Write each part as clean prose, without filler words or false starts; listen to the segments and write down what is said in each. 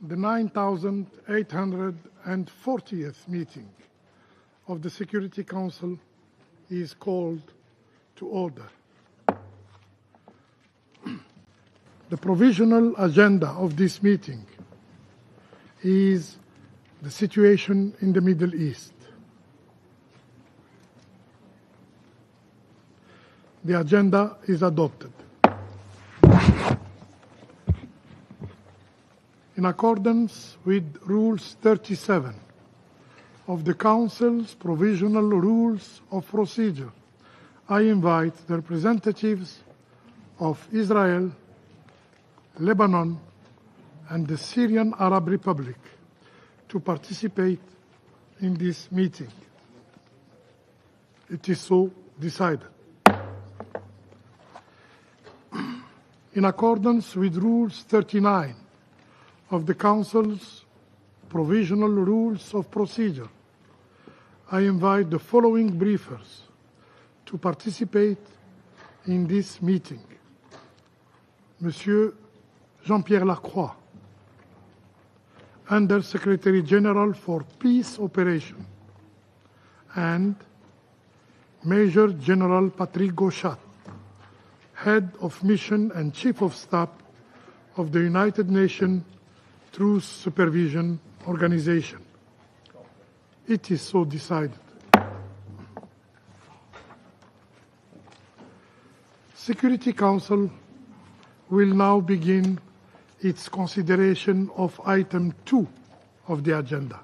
The 9,840th meeting of the Security Council is called to order. The provisional agenda of this meeting is the situation in the Middle East. The agenda is adopted. In accordance with Rules 37 of the Council's Provisional Rules of Procedure, I invite the representatives of Israel, Lebanon, and the Syrian Arab Republic to participate in this meeting. It is so decided. In accordance with Rules 39 of the Council's Provisional Rules of Procedure, I invite the following briefers to participate in this meeting. Monsieur John-Pierre Lacroix, Under Secretary-General for Peace Operations, and Major General Patrick Gauchat, Head of Mission and Chief of Staff of the United Nations Truth Supervision Organization. It is so decided. Security Council will now begin its consideration of item 2 of the agenda.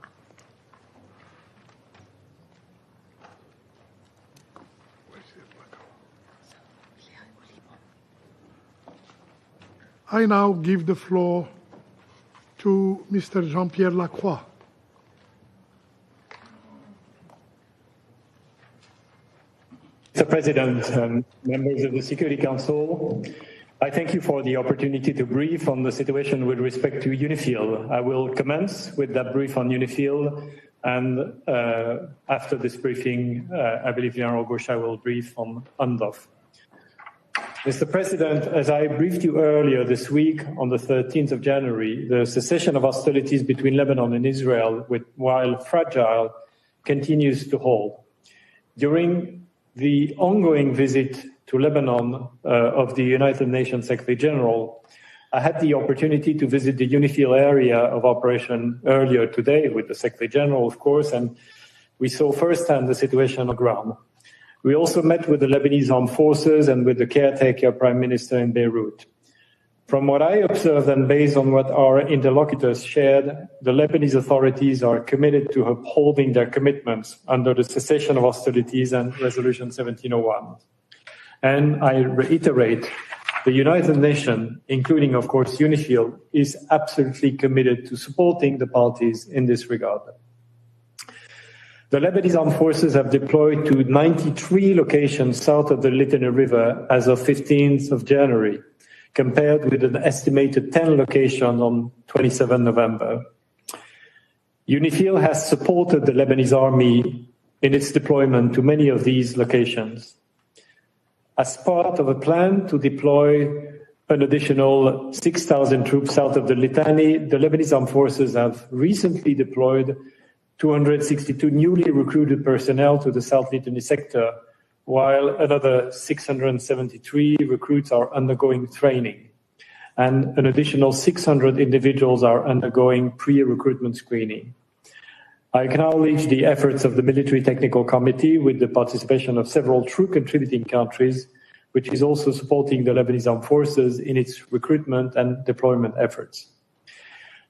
I now give the floor to Mr. Jean-Pierre Lacroix. Mr. President, members of the Security Council, I thank you for the opportunity to brief on the situation with respect to UNIFIL. I will commence with that brief on UNIFIL, and after this briefing, I believe General Gauchat will brief on UNDOF. Mr. President, as I briefed you earlier this week, on the 13th of January, the cessation of hostilities between Lebanon and Israel, while fragile, continues to hold. During the ongoing visit to Lebanon of the United Nations Secretary-General, I had the opportunity to visit the UNIFIL area of operation earlier today with the Secretary-General, of course, and we saw firsthand the situation on the ground. We also met with the Lebanese armed forces and with the caretaker prime minister in Beirut. From what I observed and based on what our interlocutors shared, the Lebanese authorities are committed to upholding their commitments under the cessation of hostilities and Resolution 1701. And I reiterate, the United Nations, including, of course, UNIFIL, is absolutely committed to supporting the parties in this regard. The Lebanese armed forces have deployed to 93 locations south of the Litani River as of 15th of January, compared with an estimated 10 locations on 27 November. UNIFIL has supported the Lebanese army in its deployment to many of these locations. As part of a plan to deploy an additional 6,000 troops south of the Litani, the Lebanese armed forces have recently deployed 262 newly recruited personnel to the South Litani sector, while another 673 recruits are undergoing training, and an additional 600 individuals are undergoing pre-recruitment screening. I acknowledge the efforts of the Military Technical Committee with the participation of several true contributing countries, which is also supporting the Lebanese armed forces in its recruitment and deployment efforts.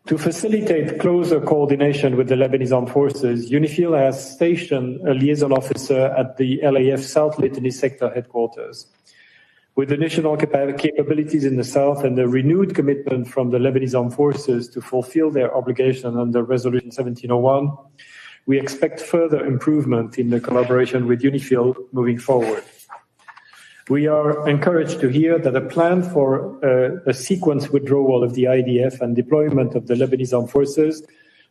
To facilitate closer coordination with the Lebanese armed forces, UNIFIL has stationed a liaison officer at the LAF South Litani sector headquarters. With additional capabilities in the south and the renewed commitment from the Lebanese armed forces to fulfill their obligation under Resolution 1701, we expect further improvement in the collaboration with UNIFIL moving forward. We are encouraged to hear that a plan for a sequence withdrawal of the IDF and deployment of the Lebanese armed forces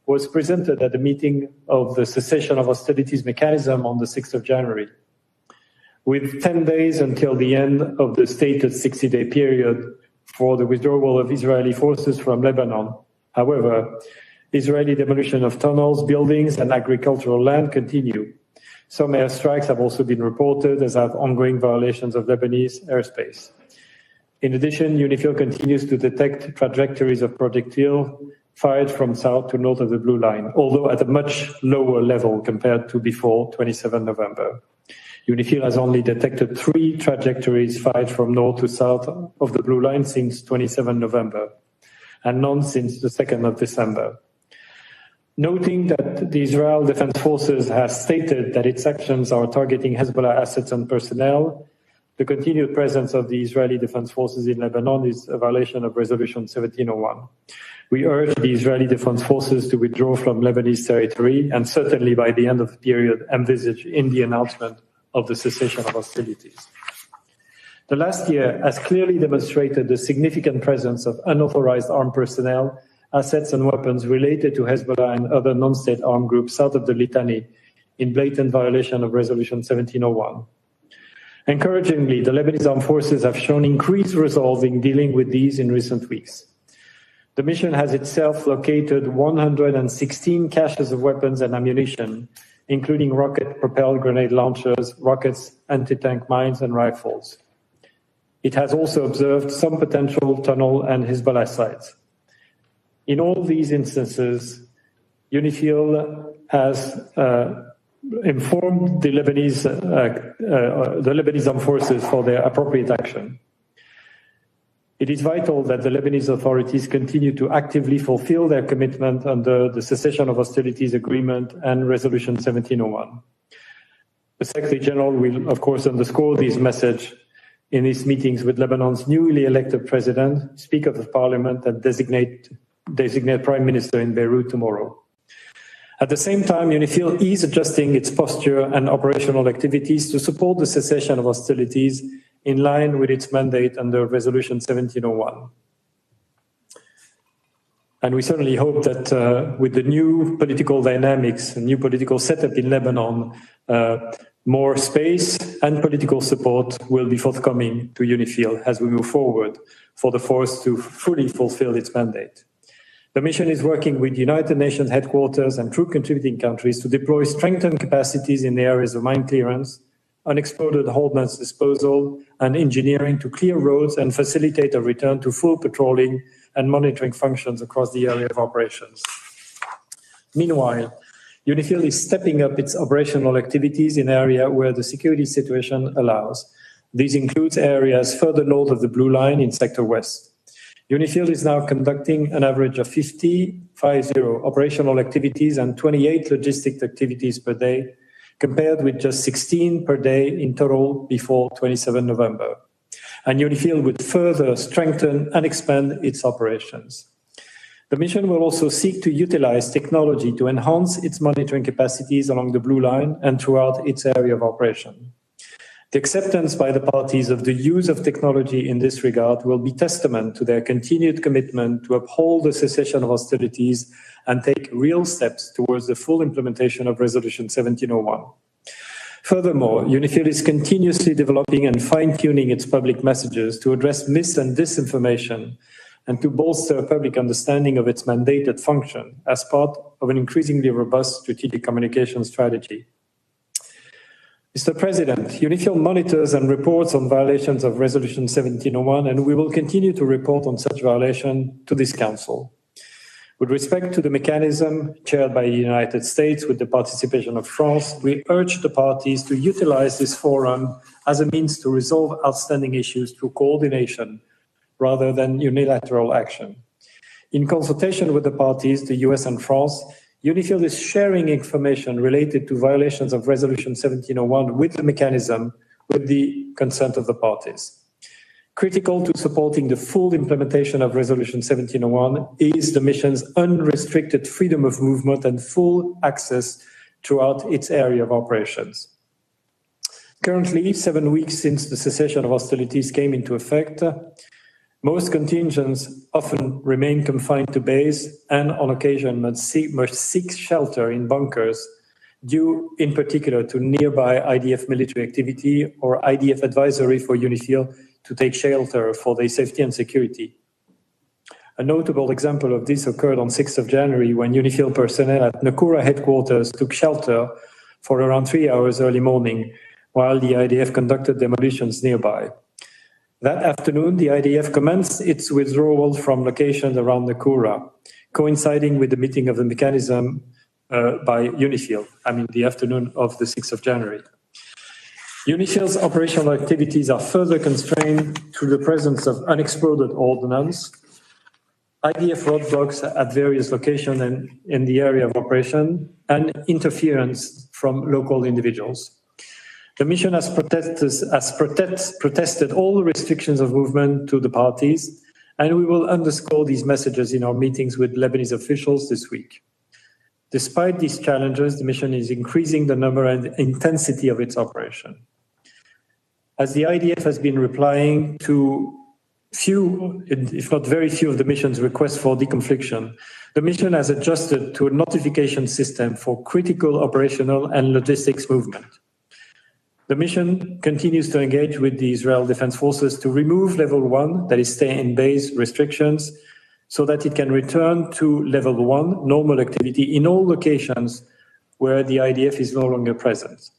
was presented at the meeting of the Cessation of Hostilities mechanism on the 6th of January. With 10 days until the end of the stated 60-day period for the withdrawal of Israeli forces from Lebanon. However, Israeli demolition of tunnels, buildings, and agricultural land continue. Some airstrikes have also been reported, as have ongoing violations of Lebanese airspace. In addition, UNIFIL continues to detect trajectories of projectile fired from south to north of the blue line, although at a much lower level compared to before 27 November. UNIFIL has only detected 3 trajectories fired from north to south of the blue line since 27 November, and none since the 2nd of December. Noting that the Israel Defense Forces has stated that its actions are targeting Hezbollah assets and personnel, the continued presence of the Israeli Defense Forces in Lebanon is a violation of Resolution 1701. We urge the Israeli Defense Forces to withdraw from Lebanese territory, and certainly by the end of the period envisaged in the announcement of the cessation of hostilities. The last year has clearly demonstrated the significant presence of unauthorized armed personnel, assets and weapons related to Hezbollah and other non-state armed groups south of the Litani in blatant violation of Resolution 1701. Encouragingly, the Lebanese armed forces have shown increased resolve in dealing with these in recent weeks. The mission has itself located 116 caches of weapons and ammunition, including rocket-propelled grenade launchers, rockets, anti-tank mines, and rifles. It has also observed some potential tunnel and Hezbollah sites. In all these instances, UNIFIL has informed the Lebanese armed forces for their appropriate action. It is vital that the Lebanese authorities continue to actively fulfill their commitment under the Cessation of Hostilities Agreement and Resolution 1701. The Secretary-General will, of course, underscore this message in his meetings with Lebanon's newly elected President, Speaker of the Parliament, and designate Prime Minister in Beirut tomorrow. At the same time, UNIFIL is adjusting its posture and operational activities to support the cessation of hostilities in line with its mandate under Resolution 1701. And we certainly hope that with the new political dynamics, the new political setup in Lebanon, more space and political support will be forthcoming to UNIFIL as we move forward for the force to fully fulfill its mandate. The mission is working with United Nations headquarters and troop contributing countries to deploy strengthened capacities in the areas of mine clearance, unexploded ordnance disposal, and engineering to clear roads and facilitate a return to full patrolling and monitoring functions across the area of operations. Meanwhile, UNIFIL is stepping up its operational activities in areas where the security situation allows. These include areas further north of the Blue Line in Sector West. UNIFIL is now conducting an average of 50 operational activities and 28 logistic activities per day, compared with just 16 per day in total before 27 November. And UNIFIL would further strengthen and expand its operations. The mission will also seek to utilize technology to enhance its monitoring capacities along the Blue Line and throughout its area of operation. The acceptance by the parties of the use of technology in this regard will be testament to their continued commitment to uphold the cessation of hostilities and take real steps towards the full implementation of Resolution 1701. Furthermore, UNIFIL is continuously developing and fine-tuning its public messages to address mis- and disinformation and to bolster public understanding of its mandated function as part of an increasingly robust strategic communication strategy. Mr. President, UNIFIL monitors and reports on violations of Resolution 1701, and we will continue to report on such violation to this Council. With respect to the mechanism chaired by the United States with the participation of France, we urge the parties to utilize this forum as a means to resolve outstanding issues through coordination rather than unilateral action. In consultation with the parties, the US and France, UNIFIL is sharing information related to violations of Resolution 1701 with the mechanism with the consent of the parties. Critical to supporting the full implementation of Resolution 1701 is the mission's unrestricted freedom of movement and full access throughout its area of operations. Currently, 7 weeks since the cessation of hostilities came into effect, most contingents often remain confined to base and on occasion must seek shelter in bunkers due in particular to nearby IDF military activity or IDF advisory for UNIFIL to take shelter for their safety and security. A notable example of this occurred on 6th of January when UNIFIL personnel at Nakura headquarters took shelter for around 3 hours early morning while the IDF conducted demolitions nearby. That afternoon, the IDF commenced its withdrawal from locations around Nakura, coinciding with the meeting of the mechanism by UNIFIL, the afternoon of the 6th of January. UNIFIL's operational activities are further constrained through the presence of unexploded ordnance, IDF roadblocks at various locations and in the area of operation, and interference from local individuals. The mission has protested all the restrictions of movement to the parties, and we will underscore these messages in our meetings with Lebanese officials this week. Despite these challenges, the mission is increasing the number and intensity of its operation. As the IDF has been replying to few, if not very few, of the mission's requests for deconfliction, the mission has adjusted to a notification system for critical operational and logistics movement. The mission continues to engage with the Israel Defense Forces to remove level 1, that is stay in base restrictions, so that it can return to level 1, normal activity, in all locations where the IDF is no longer present.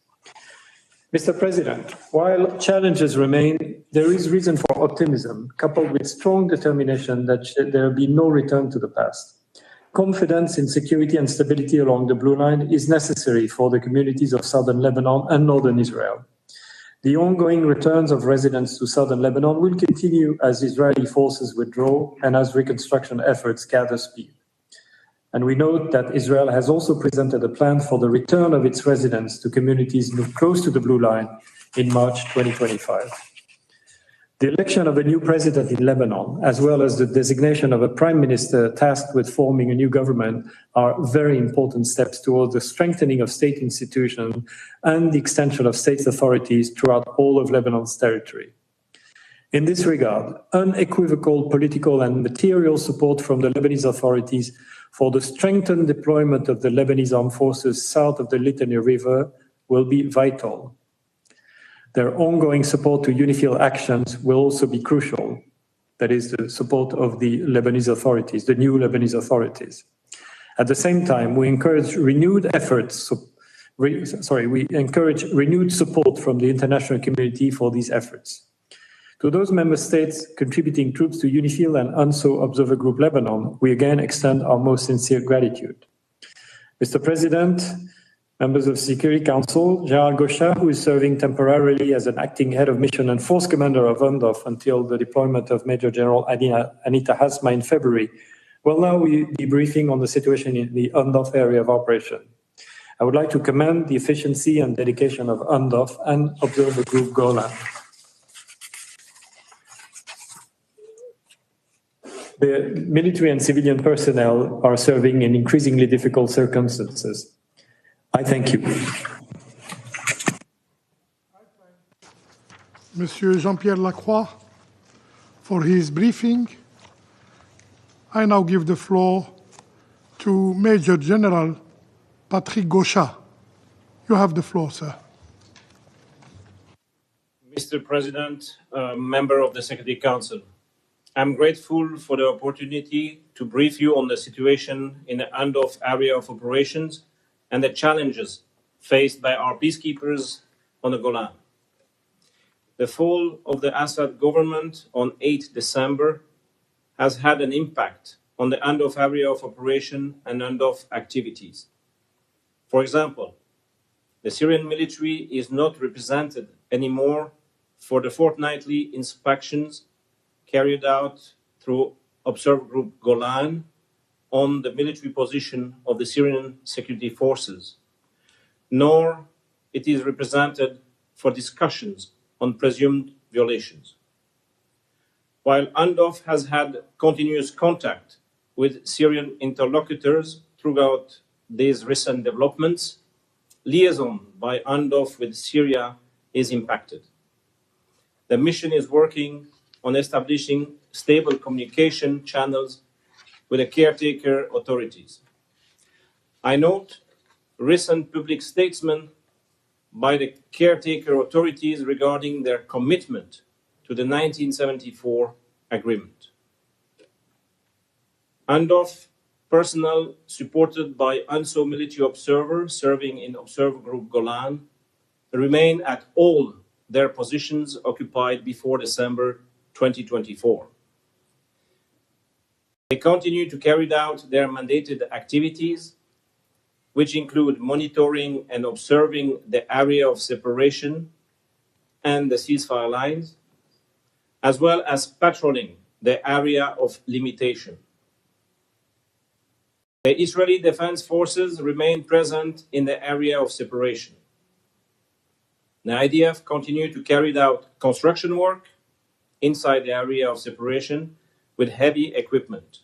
Mr. President, while challenges remain, there is reason for optimism, coupled with strong determination that there will be no return to the past. Confidence in security and stability along the Blue Line is necessary for the communities of southern Lebanon and northern Israel. The ongoing returns of residents to southern Lebanon will continue as Israeli forces withdraw and as reconstruction efforts gather speed. And we note that Israel has also presented a plan for the return of its residents to communities close to the Blue Line in March 2025. The election of a new president in Lebanon, as well as the designation of a prime minister tasked with forming a new government, are very important steps towards the strengthening of state institutions and the extension of state authorities throughout all of Lebanon's territory. In this regard, unequivocal political and material support from the Lebanese authorities for the strengthened deployment of the Lebanese armed forces south of the Litani River will be vital. Their ongoing support to UNIFIL actions will also be crucial. That is the support of the Lebanese authorities, the new Lebanese authorities. At the same time, we encourage renewed support from the international community for these efforts. To those member states contributing troops to UNIFIL and UNSO Observer Group Lebanon, we again extend our most sincere gratitude. Mr. President, members of the Security Council, General Gosha, who is serving temporarily as an acting head of mission and force commander of UNDOF until the deployment of Major General Anita Hasma in February, will now be briefing on the situation in the UNDOF area of operation. I would like to commend the efficiency and dedication of UNDOF and Observer Group Golan. The military and civilian personnel are serving in increasingly difficult circumstances. I thank you. Monsieur John-Pierre Lacroix for his briefing. I now give the floor to Major General Patrick Gosha. You have the floor, sir. Mr. President, member of the Security Council, I'm grateful for the opportunity to brief you on the situation in the UNDOF area of operations and the challenges faced by our peacekeepers on the Golan. The fall of the Assad government on 8 December has had an impact on the UNDOF area of operation and UNDOF activities. For example, the Syrian military is not represented anymore for the fortnightly inspections carried out through Observer Group Golan on the military position of the Syrian security forces, nor it is represented for discussions on presumed violations. While UNDOF has had continuous contact with Syrian interlocutors throughout these recent developments, liaison by UNDOF with Syria is impacted. The mission is working on establishing stable communication channels with the caretaker authorities. I note recent public statements by the caretaker authorities regarding their commitment to the 1974 agreement. UNDOF personnel supported by UNSO military observers serving in Observer Group Golan remain at all their positions occupied before December 2024. They continue to carry out their mandated activities, which include monitoring and observing the area of separation and the ceasefire lines, as well as patrolling the area of limitation. The Israeli Defense Forces remain present in the area of separation. The IDF continue to carry out construction work inside the area of separation with heavy equipment.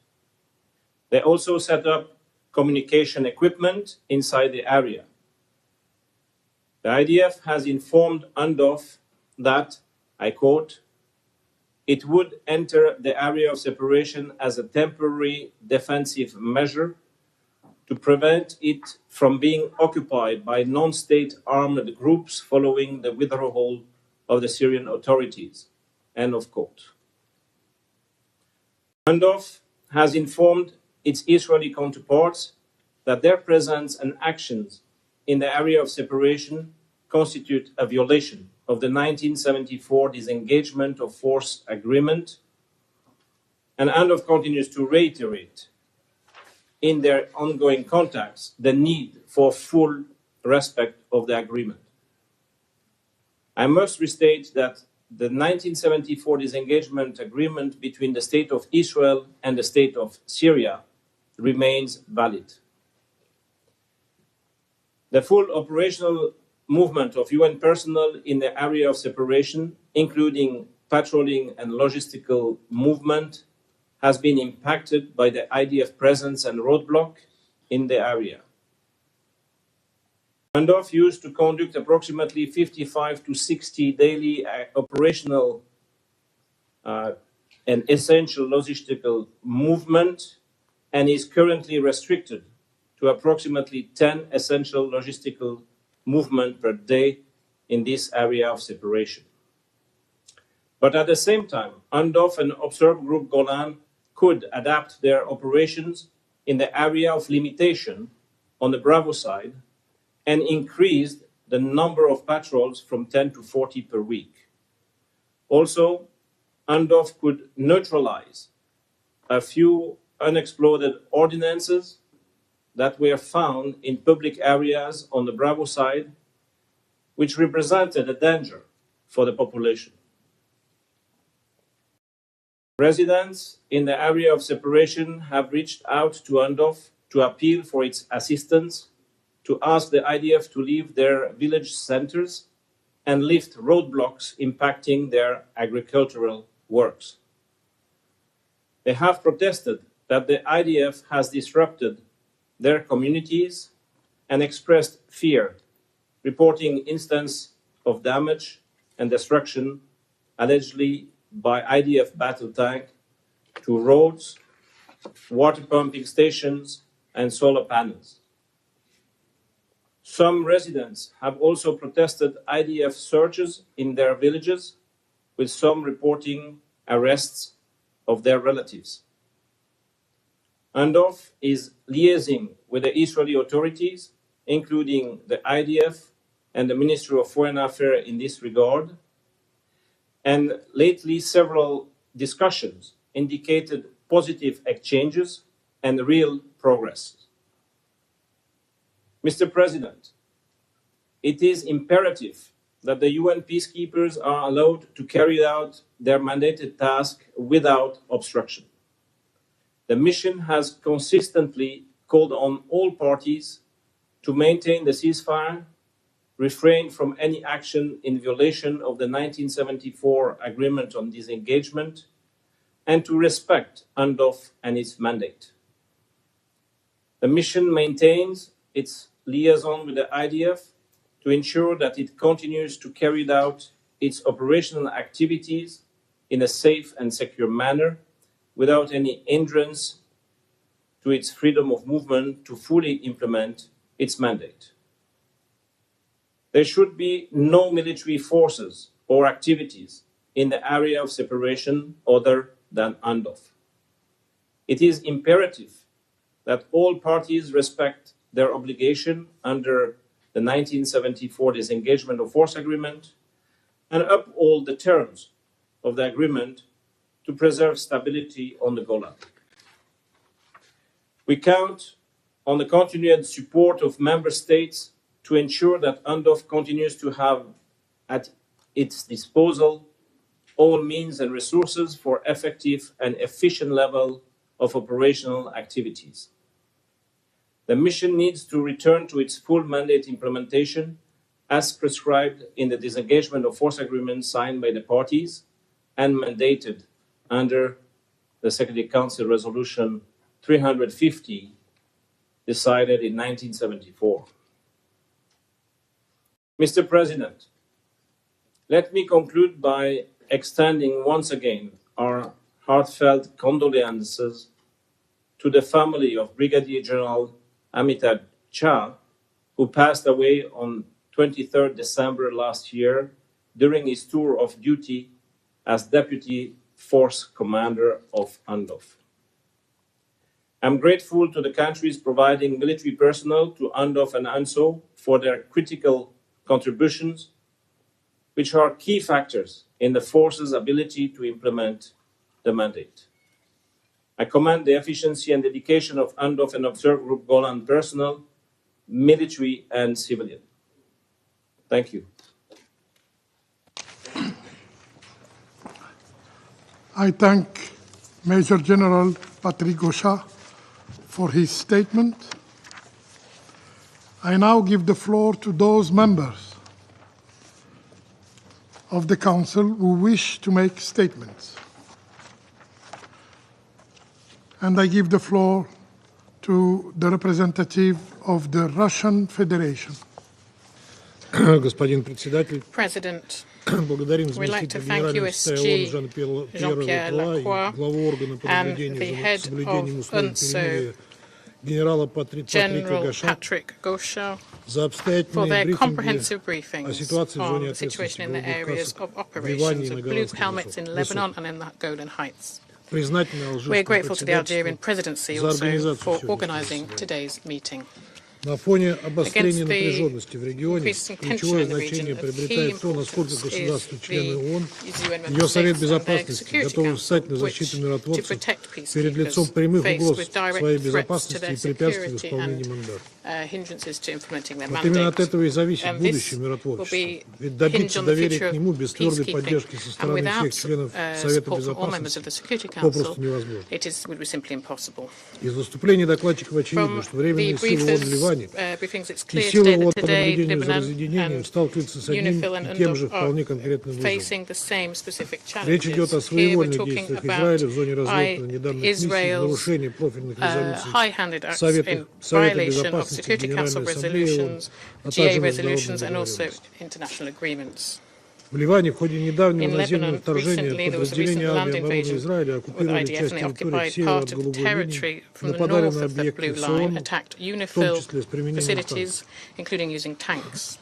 They also set up communication equipment inside the area. The IDF has informed UNDOF that, I quote, it would enter the area of separation as a temporary defensive measure to prevent it from being occupied by non-state armed groups following the withdrawal of the Syrian authorities, end of quote. UNDOF has informed its Israeli counterparts that their presence and actions in the area of separation constitute a violation of the 1974 disengagement of force agreement, and UNDOF continues to reiterate in their ongoing contacts the need for full respect of the agreement. I must restate that the 1974 disengagement agreement between the State of Israel and the State of Syria remains valid. The full operational movement of UN personnel in the area of separation, including patrolling and logistical movement, has been impacted by the IDF presence and roadblock in the area. UNDOF used to conduct approximately 55 to 60 daily operational and essential logistical movement, and is currently restricted to approximately 10 essential logistical movement per day in this area of separation. But at the same time, UNDOF and Observer Group Golan could adapt their operations in the area of limitation on the Bravo side and increased the number of patrols from 10 to 40 per week. Also, UNDOF could neutralize a few unexploded ordinances that were found in public areas on the Bravo side, which represented a danger for the population. Residents in the area of separation have reached out to UNDOF to appeal for its assistance, to ask the IDF to leave their village centers and lift roadblocks impacting their agricultural works. They have protested that the IDF has disrupted their communities and expressed fear, reporting instances of damage and destruction allegedly by IDF battle tank to roads, water pumping stations, and solar panels. Some residents have also protested IDF searches in their villages, with some reporting arrests of their relatives. UNDOF is liaising with the Israeli authorities, including the IDF and the Ministry of Foreign Affairs in this regard, and lately several discussions indicated positive exchanges and real progress. Mr. President, it is imperative that the UN peacekeepers are allowed to carry out their mandated task without obstruction. The mission has consistently called on all parties to maintain the ceasefire, refrain from any action in violation of the 1974 Agreement on Disengagement, and to respect UNDOF and its mandate. The mission maintains its liaison with the IDF to ensure that it continues to carry out its operational activities in a safe and secure manner without any hindrance to its freedom of movement to fully implement its mandate. There should be no military forces or activities in the area of separation other than UNDOF. It is imperative that all parties respect their obligation under the 1974 Disengagement of Force Agreement and uphold the terms of the agreement to preserve stability on the Golan. We count on the continued support of member states to ensure that UNDOF continues to have at its disposal all means and resources for effective and efficient level of operational activities. The mission needs to return to its full mandate implementation as prescribed in the Disengagement of Force Agreement signed by the parties and mandated under the Security Council Resolution 350 decided in 1974. Mr. President, let me conclude by extending once again our heartfelt condolences to the family of Brigadier General Amitabh Jha, who passed away on 23rd December last year during his tour of duty as Deputy Force Commander of UNDOF. I'm grateful to the countries providing military personnel to UNDOF and UNSO for their critical contributions, which are key factors in the force's ability to implement the mandate. I commend the efficiency and dedication of UNDOF and Observer Group Golan personnel, military and civilian. Thank you. I thank Major General Patrick Gauchat for his statement. I now give the floor to those members of the Council who wish to make statements. And I give the floor to the representative of the Russian Federation. Господин председатель, President, благодарим we'd like to thank заместителя USG Jean-Pierre Jean-Pierre Lacroix главу органа по and наблюдению the за head соблюдением of условий UNSO, перемирия генерала Патрика General Гauchat Patrick Gauchat, за for обстоятельные their брифинги comprehensive о briefings ситуации в on зоне the situation in the ответственности areas голубых of касок в Ливане operations и на of blue Голландском helmets in Lebanon and in the Golan Heights. Признательны We are алжирскому grateful to the Algerian председательству presidency за also организацию for сегодняшнего organising заседания. today's meeting. На фоне обострения Against the напряженности в регионе increasing tension ключевое in the region, значение of key приобретает то, насколько importance государства-члены is ООН, the UN ее Совет member states and their Безопасности Security готовы Council, встать на which, защиту to миротворцев protect перед лицом peacekeepers прямых faced угроз with direct своей threats to безопасности their и препятствий в security исполнении and мандата. hindrances to implementing their Вот именно от mandate. этого и зависит And будущее this will миротворчества. be Ведь добиться hinged on the доверия future к нему без твердой peacekeeping, поддержки со and стороны всех without членов Совета support from all members of the Безопасности Security попросту Council, невозможно. it would be simply impossible. Из выступления докладчиков очевидно, From что the временные силы ООН в Ливане briefings, it's и clear силы today ООН that по today наблюдению за Lebanon разъединением and сталкиваются с одним UNIFIL and и тем же UNDOF вполне are конкретным вызовом. facing the same specific Речь идет о challenges. Here we're своевольных talking действиях about Израиля в зоне развертывания недавних миссий, Israel's нарушении профильных резолюций high-handed acts Совета in violation of Безопасности, Security Council Генеральной Ассамблеи ООН, resolutions, а GA также resolutions, международной and also договоренности. international agreements. В Ливане в ходе недавнего In наземного Lebanon, вторжения recently there was a recent подразделения land армии обороны invasion Израиля with оккупировали IDF, часть and they территории occupied к северу part от of the Голубой линии, territory from the нападали north на of the объекты Blue Line, СООН, attacked в том UNIFIL числе с применением танков. facilities, including using tanks.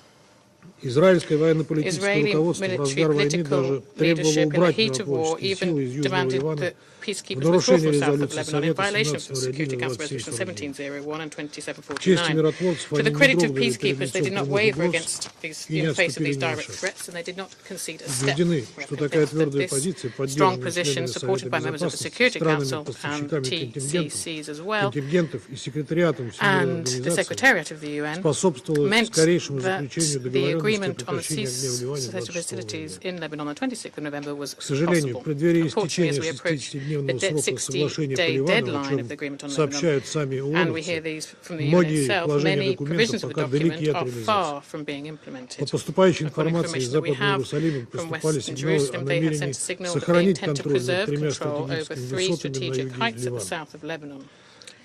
Израильское военно-политическое Israeli руководство в military разгар войны даже political требовало leadership in the убрать heat of war миротворческие силы из even Южного demanded Ливана that в peacekeepers withdraw нарушение from south of резолюции Lebanon in Совета violation of the 17 Security ноября Council Resolution 2749. 1701 and В чести 2749. миротворцев To the они не credit of дрогнули перед peacekeepers, they лицом did not прямых waver угроз against these, и in не the face of отступили these ни на direct шаг. threats, and they did not concede a step. Убеждены, We are что такая convinced that твердая this позиция, strong поддержанная position, членами supported Совета by members of the Безопасности, Security странами, Council and поставщиками TCCs as well, контингентов и секретариатом Всемирной and the организации, Secretariat of the UN, способствовало meant скорейшему that заключению the договоренности о agreement on the прекращении огня в Ливане Cessation of 26 Hostilities ноября. in Lebanon on the 26th of November was К сожалению, possible. в преддверии Unfortunately, истечения as we approach the 60-дневного срока соглашения по 60-day Ливану, о deadline of чем the agreement on Lebanon, сообщают сами and we hear ООНовцы, these from the UN многие itself, положения many документов provisions of the пока далеки document от are реализации. far from being implemented. По поступающей According to информации из information that we Западного have Иерусалима from поступали Western сигналы о Jerusalem, they have намерении sent a signal that they сохранить intend to контроль над preserve тремя control over стратегическими 3 высотами на strategic юге heights at the Ливана. south of Lebanon.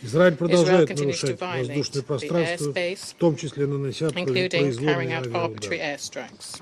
Израиль Israel продолжает continues to нарушать violate воздушное the пространство, airspace, в том числе нанося including carrying произвольные out arbitrary авиаудары. airstrikes.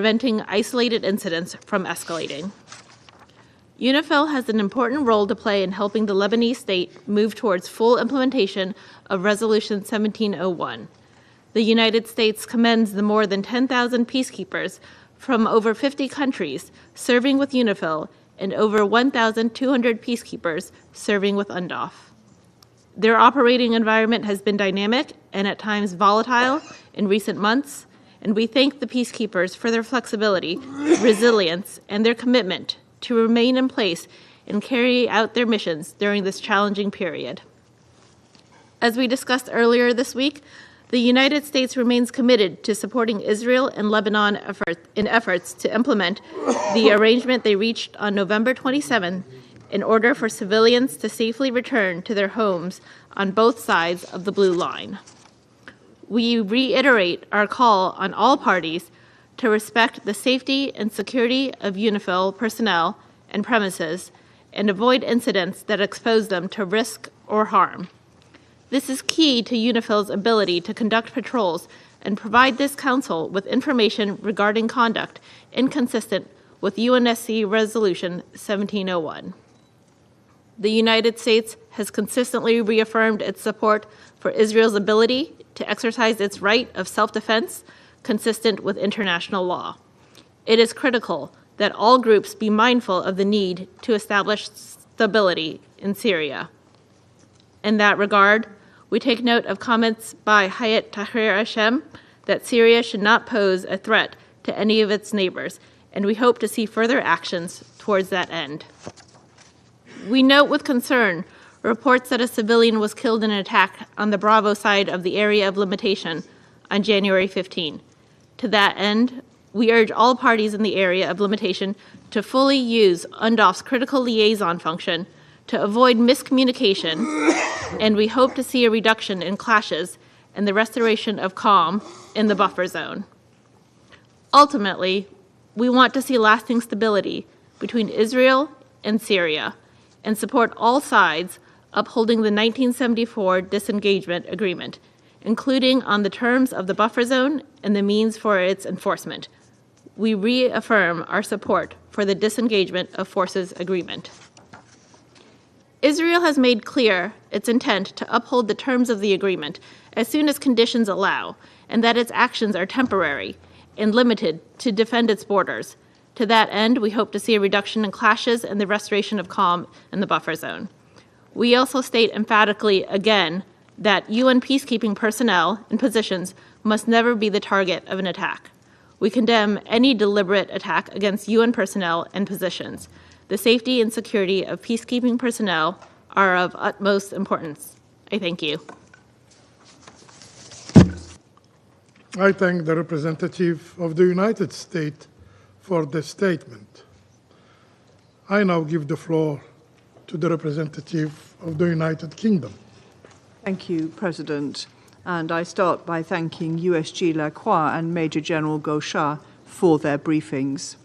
preventing isolated incidents from escalating. UNIFIL has an important role to play in helping the Lebanese state move towards full implementation of Resolution 1701. The United States commends the more than 10,000 peacekeepers from over 50 countries serving with UNIFIL and over 1,200 peacekeepers serving with UNDOF. Their operating environment has been dynamic and at times volatile in recent months, and we thank the peacekeepers for their flexibility, resilience, and their commitment to remain in place and carry out their missions during this challenging period. As we discussed earlier this week, the United States remains committed to supporting Israel and Lebanon in efforts to implement the arrangement they reached on November 27 in order for civilians to safely return to their homes on both sides of the Blue Line. We reiterate our call on all parties to respect the safety and security of UNIFIL personnel and premises and avoid incidents that expose them to risk or harm. This is key to UNIFIL's ability to conduct patrols and provide this council with information regarding conduct inconsistent with UNSC Resolution 1701. The United States has consistently reaffirmed its support for Israel's ability to exercise its right of self-defense consistent with international law. It is critical that all groups be mindful of the need to establish stability in Syria. In that regard, we take note of comments by Hayat Tahrir Hashem that Syria should not pose a threat to any of its neighbors, and we hope to see further actions towards that end. We note with concern reports that a civilian was killed in an attack on the Bravo side of the area of limitation on January 15. To that end, we urge all parties in the area of limitation to fully use UNDOF's critical liaison function to avoid miscommunication, and we hope to see a reduction in clashes and the restoration of calm in the buffer zone. Ultimately, we want to see lasting stability between Israel and Syria and support all sides upholding the 1974 disengagement agreement, including on the terms of the buffer zone and the means for its enforcement. We reaffirm our support for the disengagement of forces agreement. Israel has made clear its intent to uphold the terms of the agreement as soon as conditions allow, and that its actions are temporary and limited to defend its borders. To that end, we hope to see a reduction in clashes and the restoration of calm in the buffer zone. We also state emphatically again that UN peacekeeping personnel and positions must never be the target of an attack. We condemn any deliberate attack against UN personnel and positions. The safety and security of peacekeeping personnel are of utmost importance. I thank you. I thank the representative of the United States for the statement. I now give the floor to the representative of the United Kingdom. Thank you, President. And I start by thanking USG Lacroix and Major General Guterres for their briefings.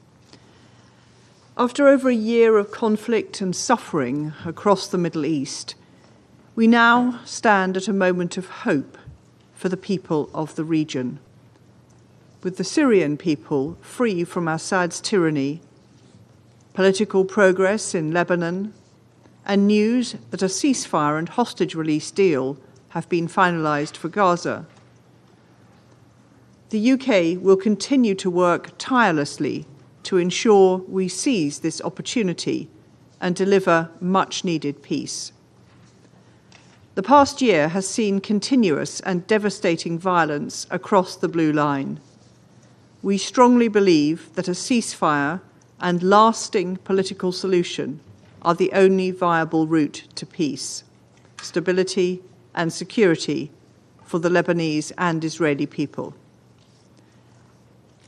After over a year of conflict and suffering across the Middle East, we now stand at a moment of hope for the people of the region. With the Syrian people free from Assad's tyranny, political progress in Lebanon, and news that a ceasefire and hostage release deal have been finalised for Gaza, the UK will continue to work tirelessly to ensure we seize this opportunity and deliver much-needed peace. The past year has seen continuous and devastating violence across the Blue Line. We strongly believe that a ceasefire and lasting political solution are the only viable route to peace, stability, and security for the Lebanese and Israeli people.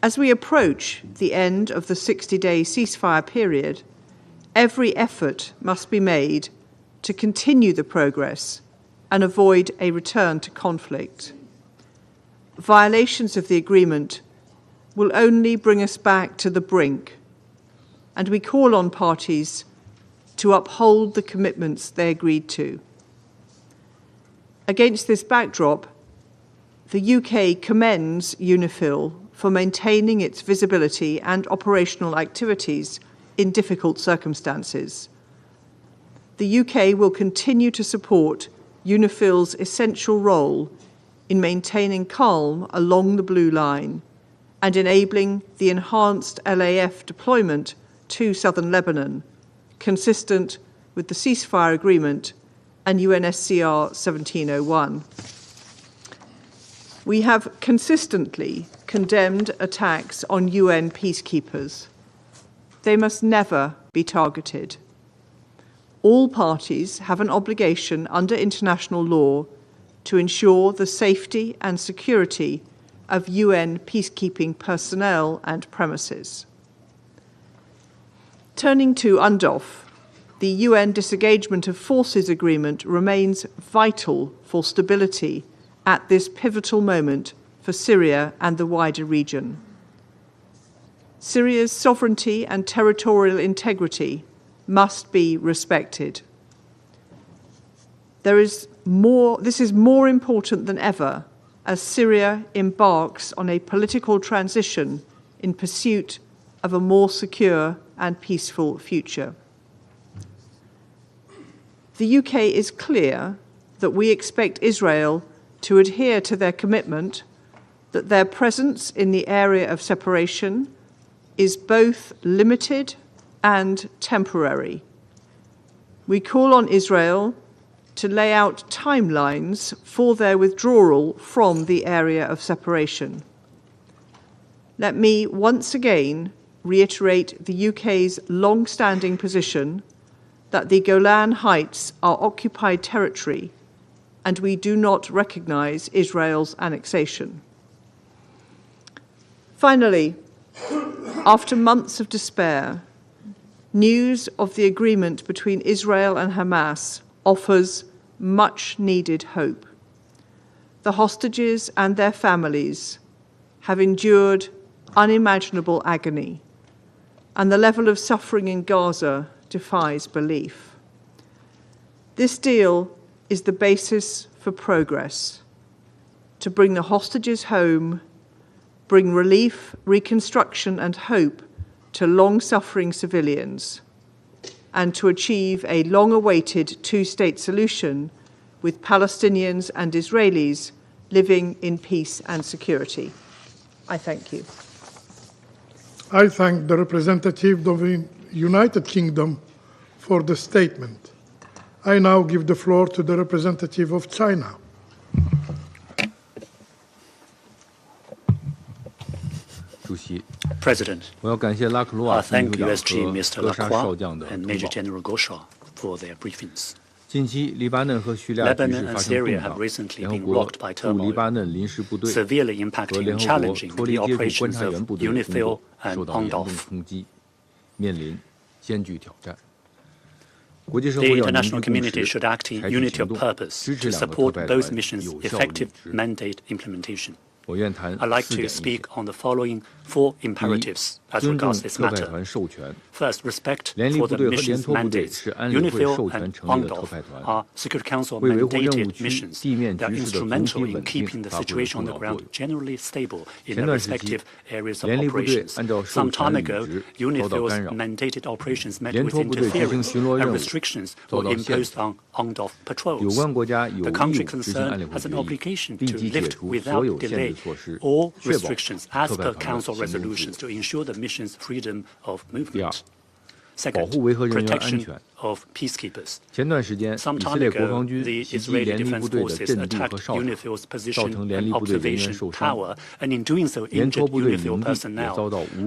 As we approach the end of the 60-day ceasefire period, every effort must be made to continue the progress and avoid a return to conflict. Violations of the agreement will only bring us back to the brink, and we call on parties to uphold the commitments they agreed to. Against this backdrop, the UK commends UNIFIL for maintaining its visibility and operational activities in difficult circumstances. The UK will continue to support UNIFIL's essential role in maintaining calm along the Blue Line and enabling the enhanced LAF deployment to southern Lebanon consistent with the ceasefire agreement and UNSCR 1701. We have consistently condemned attacks on UN peacekeepers. They must never be targeted. All parties have an obligation under international law to ensure the safety and security of UN peacekeeping personnel and premises. Turning to UNDOF, the UN Disengagement of Forces Agreement remains vital for stability at this pivotal moment for Syria and the wider region. Syria's sovereignty and territorial integrity must be respected. This is more important than ever as Syria embarks on a political transition in pursuit of a more secure and peaceful future. The UK is clear that we expect Israel to adhere to their commitment that their presence in the area of separation is both limited and temporary. We call on Israel to lay out timelines for their withdrawal from the area of separation. Let me once again reiterate the UK's long-standing position that the Golan Heights are occupied territory and we do not recognise Israel's annexation. Finally, after months of despair, news of the agreement between Israel and Hamas offers much-needed hope. The hostages and their families have endured unimaginable agony, and the level of suffering in Gaza defies belief. This deal is the basis for progress, to bring the hostages home, bring relief, reconstruction and hope to long-suffering civilians, and to achieve a long-awaited two-state solution with Palestinians and Israelis living in peace and security. I thank you. I thank the representative of the United Kingdom for the statement. I now give the floor to the representative of China. President, thank USG Mr. Lacroix and Major General Gauchard for their briefings. Lebanon and Syria have recently been rocked by turmoil, severely impacting and challenging the operations of UNIFIL and UNDOF. The international community should act in unity of purpose to support both missions' effective mandate implementation. I'd like to speak on the following 4 imperatives as regards this matter. First, respect for the mission's mandates. UNIFIL and UNDOF are Security Council mandated missions. They are instrumental in keeping the situation on the ground generally stable in their respective areas of operations. Some time ago, UNIFIL's mandated operations met with interference, and restrictions were imposed on UNDOF patrols. The country concerned has an obligation to lift without delay all restrictions as per Council resolutions to ensure the mission's freedom of movement. Second, protection of peacekeepers. Some time ago, the Israeli Defense Forces attacked UNIFIL's position and observation tower, and in doing so injured UNIFIL personnel.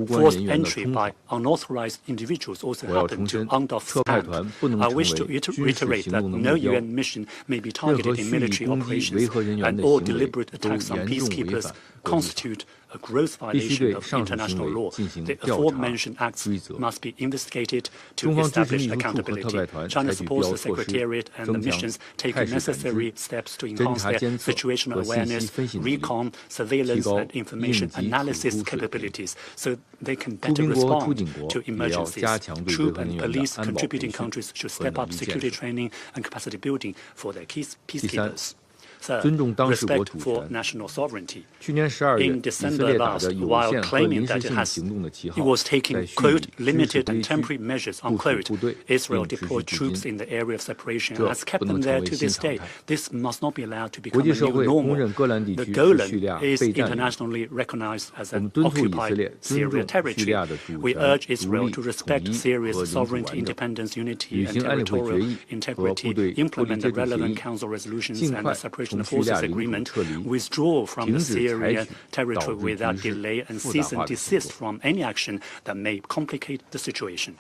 Forced entry by unauthorized individuals also happened to UNDOF's camp. I wish to reiterate that no UN mission may be targeted in military operations, and all deliberate attacks on peacekeepers constitute a gross violation of international law. The aforementioned acts must be investigated to establish accountability. China supports the Secretariat and the missions taking necessary steps to enhance their situational awareness, recon, surveillance, and information analysis capabilities so they can better respond to emergencies. Troop and police contributing countries should step up security training and capacity building for their peacekeepers. Third, respect for national sovereignty. In December last, while claiming that it was taking, quote, limited and temporary measures, unquote, Israel deployed troops in the area of separation and has kept them there to this day. This must not be allowed to become a new normal. The Golan is internationally recognized as an occupied Syrian territory. We urge Israel to respect Syria's sovereignty, independence, unity, and territorial integrity, implement the relevant council resolutions and the separation of forces agreement, withdraw from the Syrian territory without delay, and cease and desist from any action that may complicate the situation.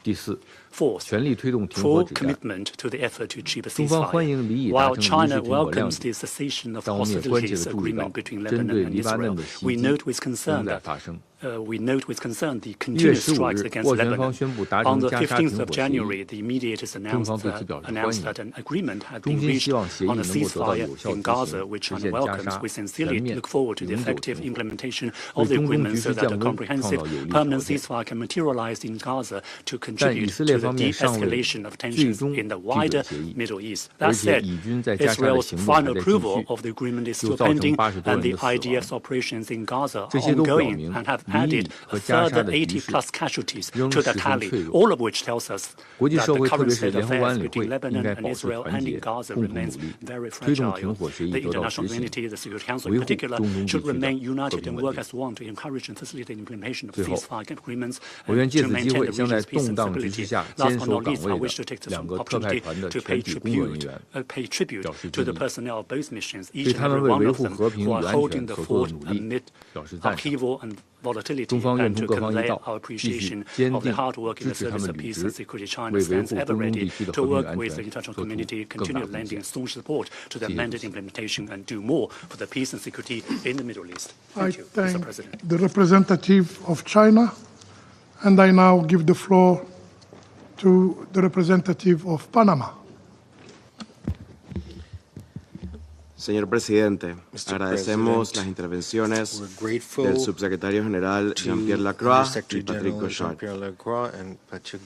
Fourth, full commitment to the effort to achieve a ceasefire. While China welcomes the Cessation of Hostilities agreement between Lebanon and Israel, we note with concern the continuous strikes against Lebanon. On the 15th of January, the mediators announced that an agreement had been reached on a ceasefire in Gaza, which China welcomes. We sincerely look forward to the effective implementation of the agreement so that a comprehensive permanent ceasefire can materialize in Gaza to contribute to the de-escalation of tensions in the wider Middle East. That said, Israel's final approval of the agreement is still pending, and the IDF's operations in Gaza are ongoing and have added a further 80-plus casualties to the tally, all of which tells us that the current state of affairs between Lebanon and Israel and in Gaza remains very fragile. The international community, the Security Council in particular, should remain united and work as one to encourage and facilitate the implementation of ceasefire agreements and to maintain the region's peace and stability. Last but not least, I wish to take this opportunity to pay tribute to the personnel of both missions, each and every one of them who are holding the fort amid upheaval and volatility, and to convey our appreciation of the hard work in the service of peace and security. China stands ever ready to work with the international community, continue lending staunch support to the mandate implementation, and do more for the peace and security in the Middle East. Thank you, Mr. President. The representative of China, and I now give the floor to the representative of Panama. Señor Presidente, agradecemos las intervenciones del Subsecretario General John-Pierre Lacroix y Patrick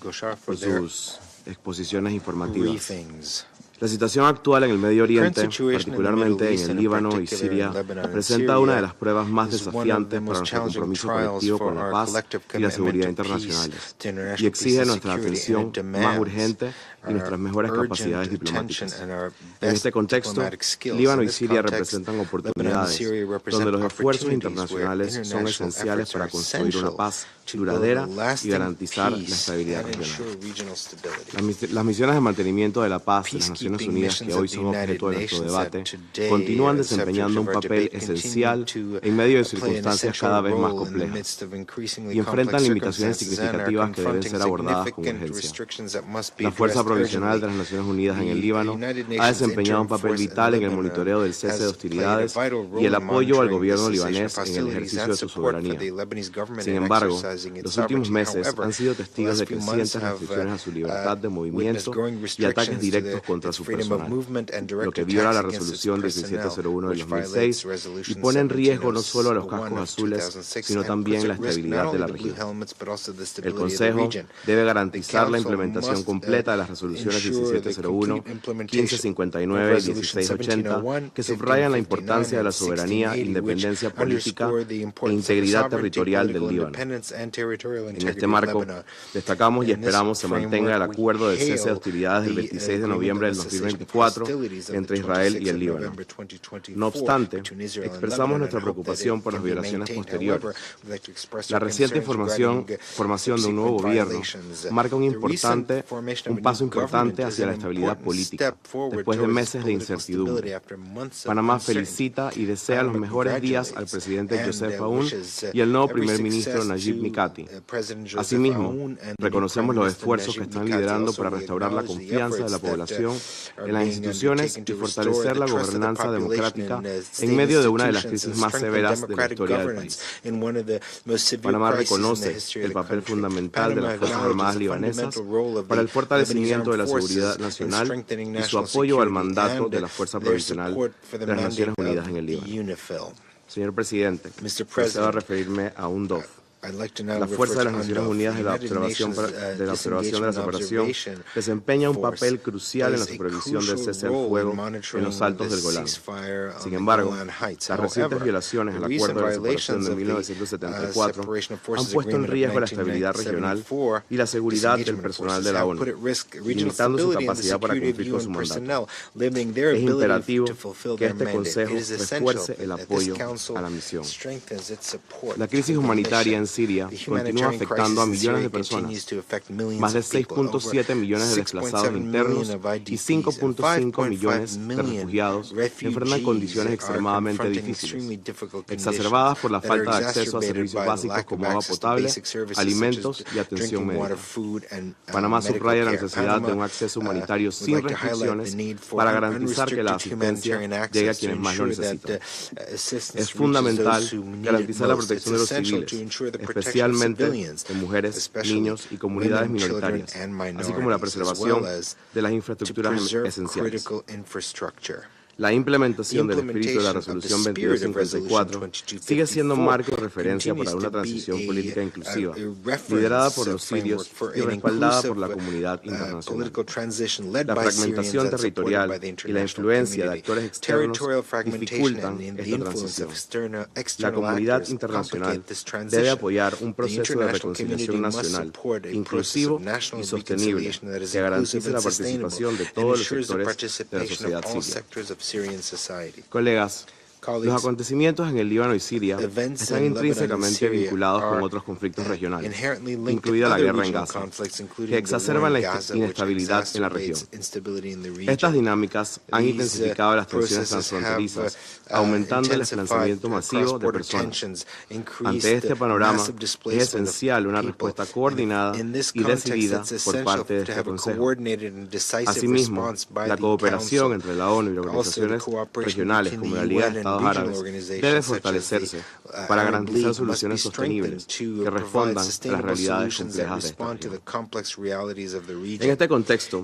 Gauchard por sus exposiciones informativas. La situación actual en el Medio Oriente, particularmente en el Líbano y Siria, presenta una de las pruebas más desafiantes para nuestro compromiso colectivo con la paz y la seguridad internacionales, y exige nuestra atención más urgente y nuestras mejores capacidades diplomáticas. En este contexto, Líbano y Siria representan oportunidades donde los esfuerzos internacionales son esenciales para construir una paz duradera y garantizar la estabilidad regional. Las misiones de mantenimiento de la paz de las Naciones Unidas, que hoy son objeto de nuestro debate, continúan desempeñando un papel esencial en medio de circunstancias cada vez más complejas y enfrentan limitaciones significativas que deben ser abordadas con urgencia. La Fuerza Provisional de las Naciones Unidas en el Líbano ha desempeñado un papel vital en el monitoreo del cese de hostilidades y el apoyo al gobierno libanés en el ejercicio de su soberanía. Sin embargo, los últimos meses han sido testigos de crecientes restricciones a su libertad de movimiento y ataques directos contra su personal, lo que viola la resolución 1701 del 2006 y pone en riesgo no solo a los cascos azules, sino también la estabilidad de la región. El Consejo debe garantizar la implementación completa de las resoluciones 1701, 1559 y 1680, que subrayan la importancia de la soberanía, independencia política e integridad territorial del Líbano. En este marco, destacamos y esperamos se mantenga el acuerdo de cese de hostilidades del 26 de noviembre del 2024 entre Israel y el Líbano. No obstante, expresamos nuestra preocupación por las violaciones posteriores. La reciente formación de un nuevo gobierno marca un paso importante hacia la estabilidad política, después de meses de incertidumbre. Panamá felicita y desea los mejores días al presidente Joseph Aoun y al nuevo primer ministro Najib Mikati. Asimismo, reconocemos los esfuerzos que están liderando para restaurar la confianza de la población en las instituciones y fortalecer la gobernanza democrática en medio de una de las crisis más severas de la historia del país. Panamá reconoce el papel fundamental de las Fuerzas Armadas libanesas para el fortalecimiento de la seguridad nacional y su apoyo al mandato de la Fuerza Provisional de las Naciones Unidas en el Líbano. Señor Presidente, procedo a referirme a UNDOF. La Fuerza de las Naciones Unidas de la Observación de la Separación desempeña un papel crucial en la supervisión del cese al fuego en los altos del Golán. Sin embargo, las recientes violaciones al Acuerdo de la Separación de 1974 han puesto en riesgo la estabilidad regional y la seguridad del personal de la ONU, limitando su capacidad para cumplir con su mandato. Es imperativo que este Consejo refuerce el apoyo a la misión. La crisis humanitaria en Siria continúa afectando a millones de personas, más de 6.7 millones de desplazados internos y 5.5 millones de refugiados enfrentan condiciones extremadamente difíciles, exacerbadas por la falta de acceso a servicios básicos como agua potable, alimentos y atención médica. Panamá subraya la necesidad de un acceso humanitario sin restricciones para garantizar que la asistencia llegue a quienes más lo necesitan. Es fundamental garantizar la protección de los civiles, especialmente de mujeres, niños y comunidades minoritarias, así como la preservación de las infraestructuras esenciales. La implementación del espíritu de la Resolución 2254 sigue siendo marco de referencia para una transición política inclusiva, liderada por los sirios y respaldada por la comunidad internacional. La fragmentación territorial y la influencia de actores externos dificultan esta transición. La comunidad internacional debe apoyar un proceso de reconciliación nacional, inclusivo y sostenible, que garantice la participación de todos los sectores de la sociedad siria. Colegas, los acontecimientos en el Líbano y Siria están intrínsecamente vinculados con otros conflictos regionales, incluida la guerra en Gaza, que exacerban la inestabilidad en la región. Estas dinámicas han intensificado las tensiones transfronterizas, aumentando el desplazamiento masivo de personas. Ante este panorama, es esencial una respuesta coordinada y decidida por parte de este Consejo. Asimismo, la cooperación entre la ONU y organizaciones regionales como la Liga de Estados Árabes debe fortalecerse para garantizar soluciones sostenibles que respondan a las realidades complejas de esta región. En este contexto,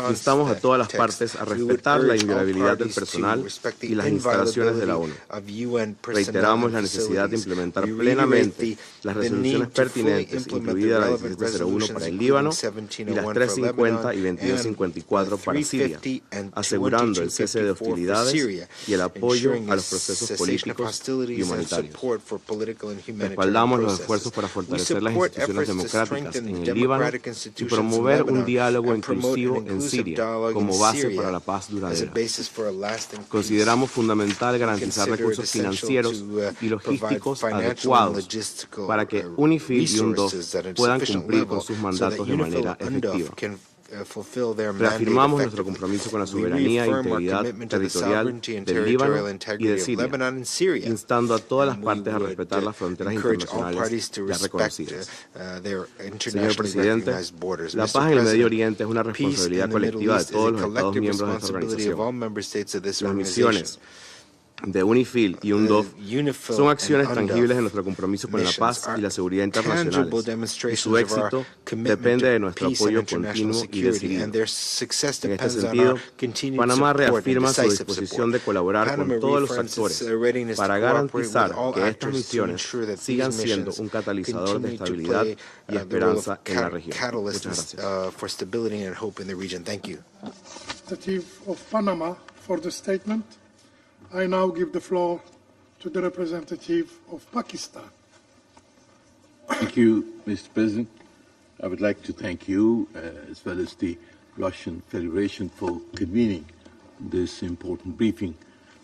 instamos a todas las partes a respetar la inviolabilidad del personal y las instalaciones de la ONU. Reiteramos la necesidad de implementar plenamente las resoluciones pertinentes, incluida la 1701 para el Líbano y las 350 y 2254 para Siria, asegurando el cese de hostilidades y el apoyo a los procesos políticos y humanitarios. Respaldamos los esfuerzos para fortalecer las instituciones democráticas en el Líbano y promover un diálogo inclusivo en Siria como base para la paz duradera. Consideramos fundamental garantizar recursos financieros y logísticos adecuados para que UNIFIL y UNDOF puedan cumplir con sus mandatos de manera efectiva. Reafirmamos nuestro compromiso con la soberanía e integridad territorial del Líbano y de Siria, instando a todas las partes a respetar las fronteras internacionales ya reconocidas. Señor Presidente, la paz en el Medio Oriente es una responsabilidad colectiva de todos los Estados miembros de esta organización. Las misiones de UNIFIL y UNDOF son acciones tangibles de nuestro compromiso con la paz y la seguridad internacionales, y su éxito depende de nuestro apoyo continuo y decidido. En este sentido, Panamá reafirma su disposición de colaborar con todos los actores para garantizar que estas misiones sigan siendo un catalizador de estabilidad y esperanza en la región. Muchas gracias. I now give the floor to the representative of Pakistan. Thank you, Mr. President. I would like to thank you, as well as the Russian Federation, for convening this important briefing.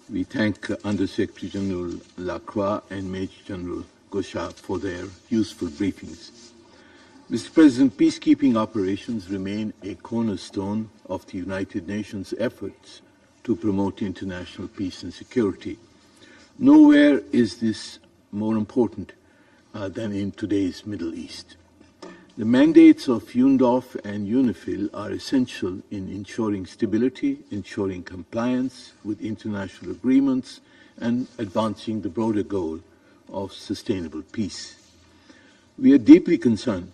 We thank Under-Secretary-General Lacroix and Major General Guterres for their useful briefings. Mr. President, peacekeeping operations remain a cornerstone of the United Nations efforts to promote international peace and security. Nowhere is this more important than in today's Middle East. The mandates of UNDOF and UNIFIL are essential in ensuring stability, ensuring compliance with international agreements, and advancing the broader goal of sustainable peace. We are deeply concerned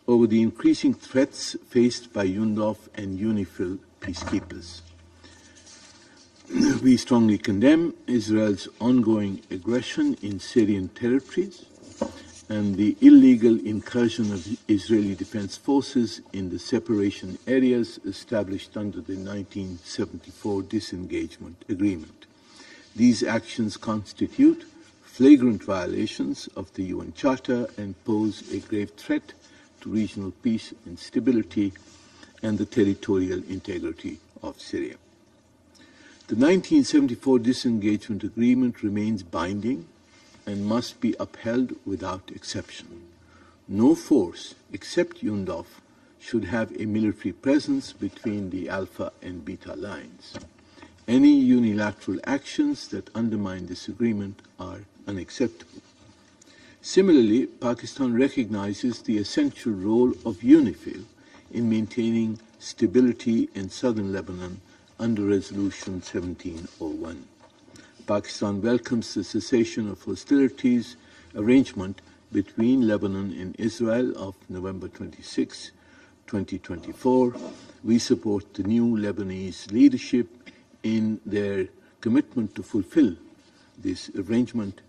over the increasing threats faced by UNDOF and UNIFIL peacekeepers. We strongly condemn Israel's ongoing aggression in Syrian territories and the illegal incursion of Israeli defense forces in the separation areas established under the 1974 disengagement agreement. These actions constitute flagrant violations of the UN Charter and pose a grave threat to regional peace and stability and the territorial integrity of Syria. The 1974 disengagement agreement remains binding and must be upheld without exception. No force except UNDOF should have a military presence between the Alpha and Beta lines. Any unilateral actions that undermine this agreement are unacceptable. Similarly, Pakistan recognizes the essential role of UNIFIL in maintaining stability in southern Lebanon under Resolution 1701. Pakistan welcomes the Cessation of Hostilities arrangement between Lebanon and Israel of November 26, 2024. We support the new Lebanese leadership in their commitment to fulfill this arrangement,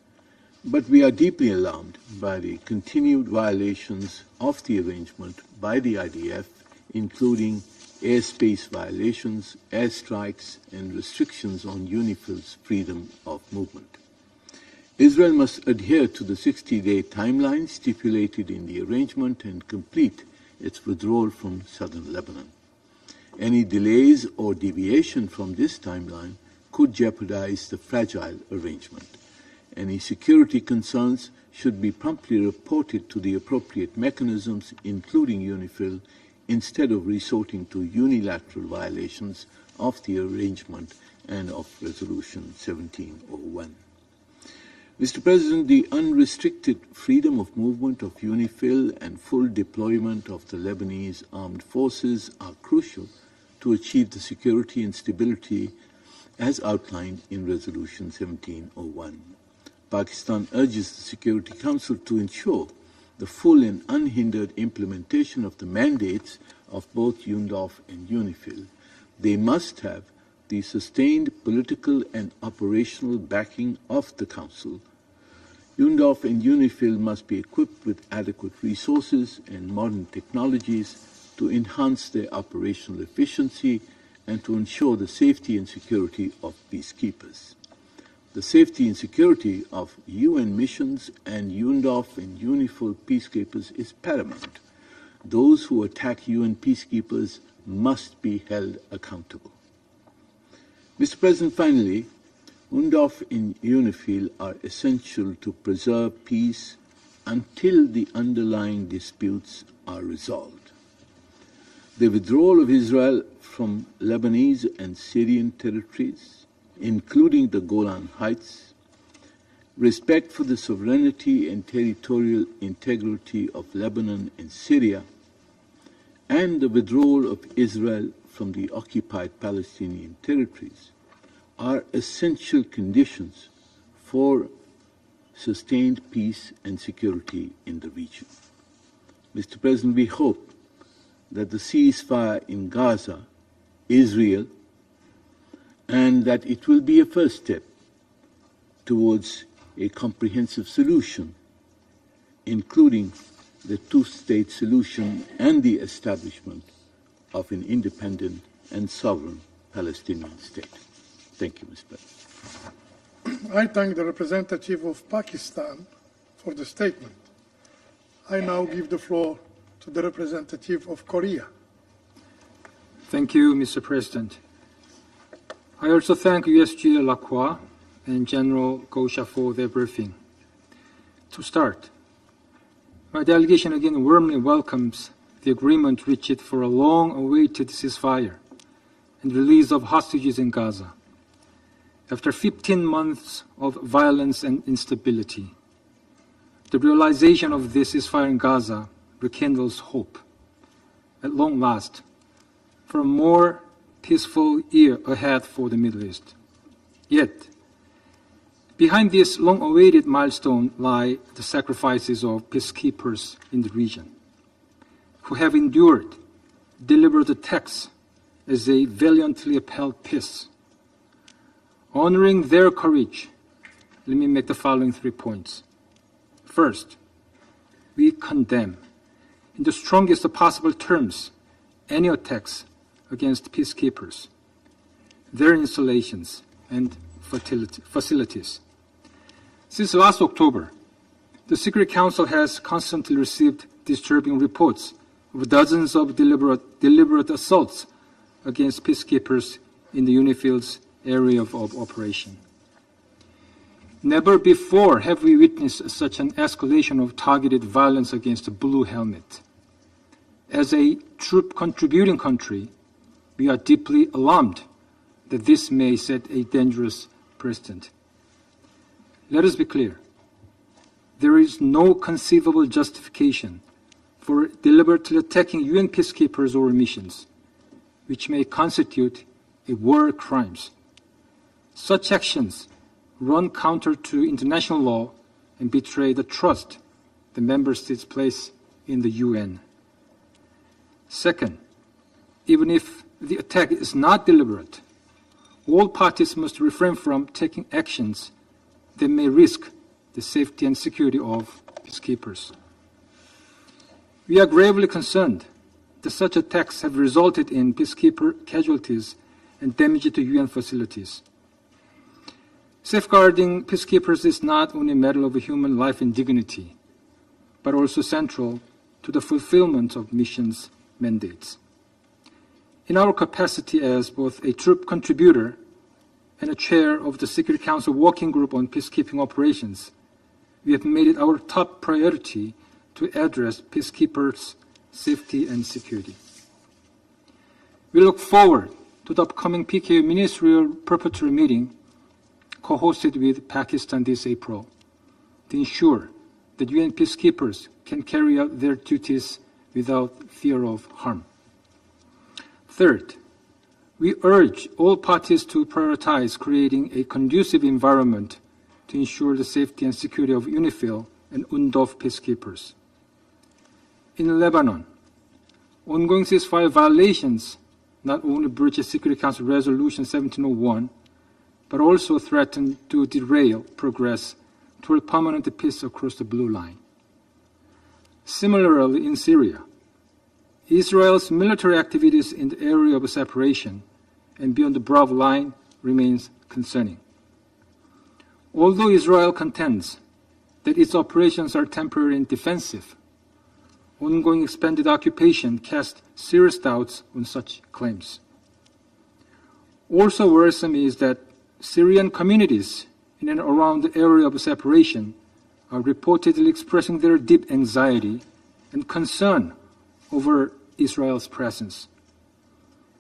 but we are deeply alarmed by the continued violations of the arrangement by the IDF, including airspace violations, airstrikes, and restrictions on UNIFIL's freedom of movement. Israel must adhere to the 60-day timeline stipulated in the arrangement and complete its withdrawal from southern Lebanon. Any delays or deviation from this timeline could jeopardize the fragile arrangement. Any security concerns should be promptly reported to the appropriate mechanisms, including UNIFIL, instead of resorting to unilateral violations of the arrangement and of Resolution 1701. Mr. President, the unrestricted freedom of movement of UNIFIL and full deployment of the Lebanese armed forces are crucial to achieve the security and stability as outlined in Resolution 1701. Pakistan urges the Security Council to ensure the full and unhindered implementation of the mandates of both UNDOF and UNIFIL. They must have the sustained political and operational backing of the Council. UNDOF and UNIFIL must be equipped with adequate resources and modern technologies to enhance their operational efficiency and to ensure the safety and security of peacekeepers. The safety and security of UN missions and UNDOF and UNIFIL peacekeepers is paramount. Those who attack UN peacekeepers must be held accountable. Mr. President, finally, UNDOF and UNIFIL are essential to preserve peace until the underlying disputes are resolved. The withdrawal of Israel from Lebanese and Syrian territories, including the Golan Heights, respect for the sovereignty and territorial integrity of Lebanon and Syria, and the withdrawal of Israel from the occupied Palestinian territories are essential conditions for sustained peace and security in the region. Mr. President, we hope that the ceasefire in Gaza is real and that it will be a first step towards a comprehensive solution, including the two-state solution and the establishment of an independent and sovereign Palestinian state. Thank you, Mr. President. I thank the representative of Pakistan for the statement. I now give the floor to the representative of Korea. Thank you, Mr. President. I also thank USG Lacroix and General Gosha for their briefing. To start, my delegation again warmly welcomes the agreement reached for a long-awaited ceasefire and release of hostages in Gaza. After 15 months of violence and instability, the realization of this ceasefire in Gaza rekindles hope, at long last, for a more peaceful year ahead for the Middle East. Yet, behind this long-awaited milestone lie the sacrifices of peacekeepers in the region, who have endured deliberate attacks as they valiantly upheld peace. Honoring their courage, let me make the following 3 points. First, we condemn in the strongest possible terms any attacks against peacekeepers, their installations, and facilities. Since last October, the Security Council has constantly received disturbing reports of dozens of deliberate assaults against peacekeepers in the UNIFIL's area of operation. Never before have we witnessed such an escalation of targeted violence against the Blue Helmet. As a troop contributing country, we are deeply alarmed that this may set a dangerous precedent. Let us be clear. There is no conceivable justification for deliberately attacking UN peacekeepers or missions, which may constitute a war crimes. Such actions run counter to international law and betray the trust the member states place in the UN. Second, even if the attack is not deliberate, all parties must refrain from taking actions that may risk the safety and security of peacekeepers. We are gravely concerned that such attacks have resulted in peacekeeper casualties and damage to UN facilities. Safeguarding peacekeepers is not only a matter of human life and dignity, but also central to the fulfillment of missions' mandates. In our capacity as both a troop contributor and a chair of the Security Council Working Group on Peacekeeping Operations, we have made it our top priority to address peacekeepers' safety and security. We look forward to the upcoming PKO Ministerial Preparatory Meeting co-hosted with Pakistan this April to ensure that UN peacekeepers can carry out their duties without fear of harm. Third, we urge all parties to prioritize creating a conducive environment to ensure the safety and security of UNIFIL and UNDOF peacekeepers. In Lebanon, ongoing ceasefire violations not only breach Security Council Resolution 1701, but also threaten to derail progress toward permanent peace across the Blue Line. Similarly, in Syria, Israel's military activities in the area of separation and beyond the Bravo Line remains concerning. Although Israel contends that its operations are temporary and defensive, ongoing expanded occupation casts serious doubts on such claims. Also worrisome is that Syrian communities in and around the area of separation are reportedly expressing their deep anxiety and concern over Israel's presence,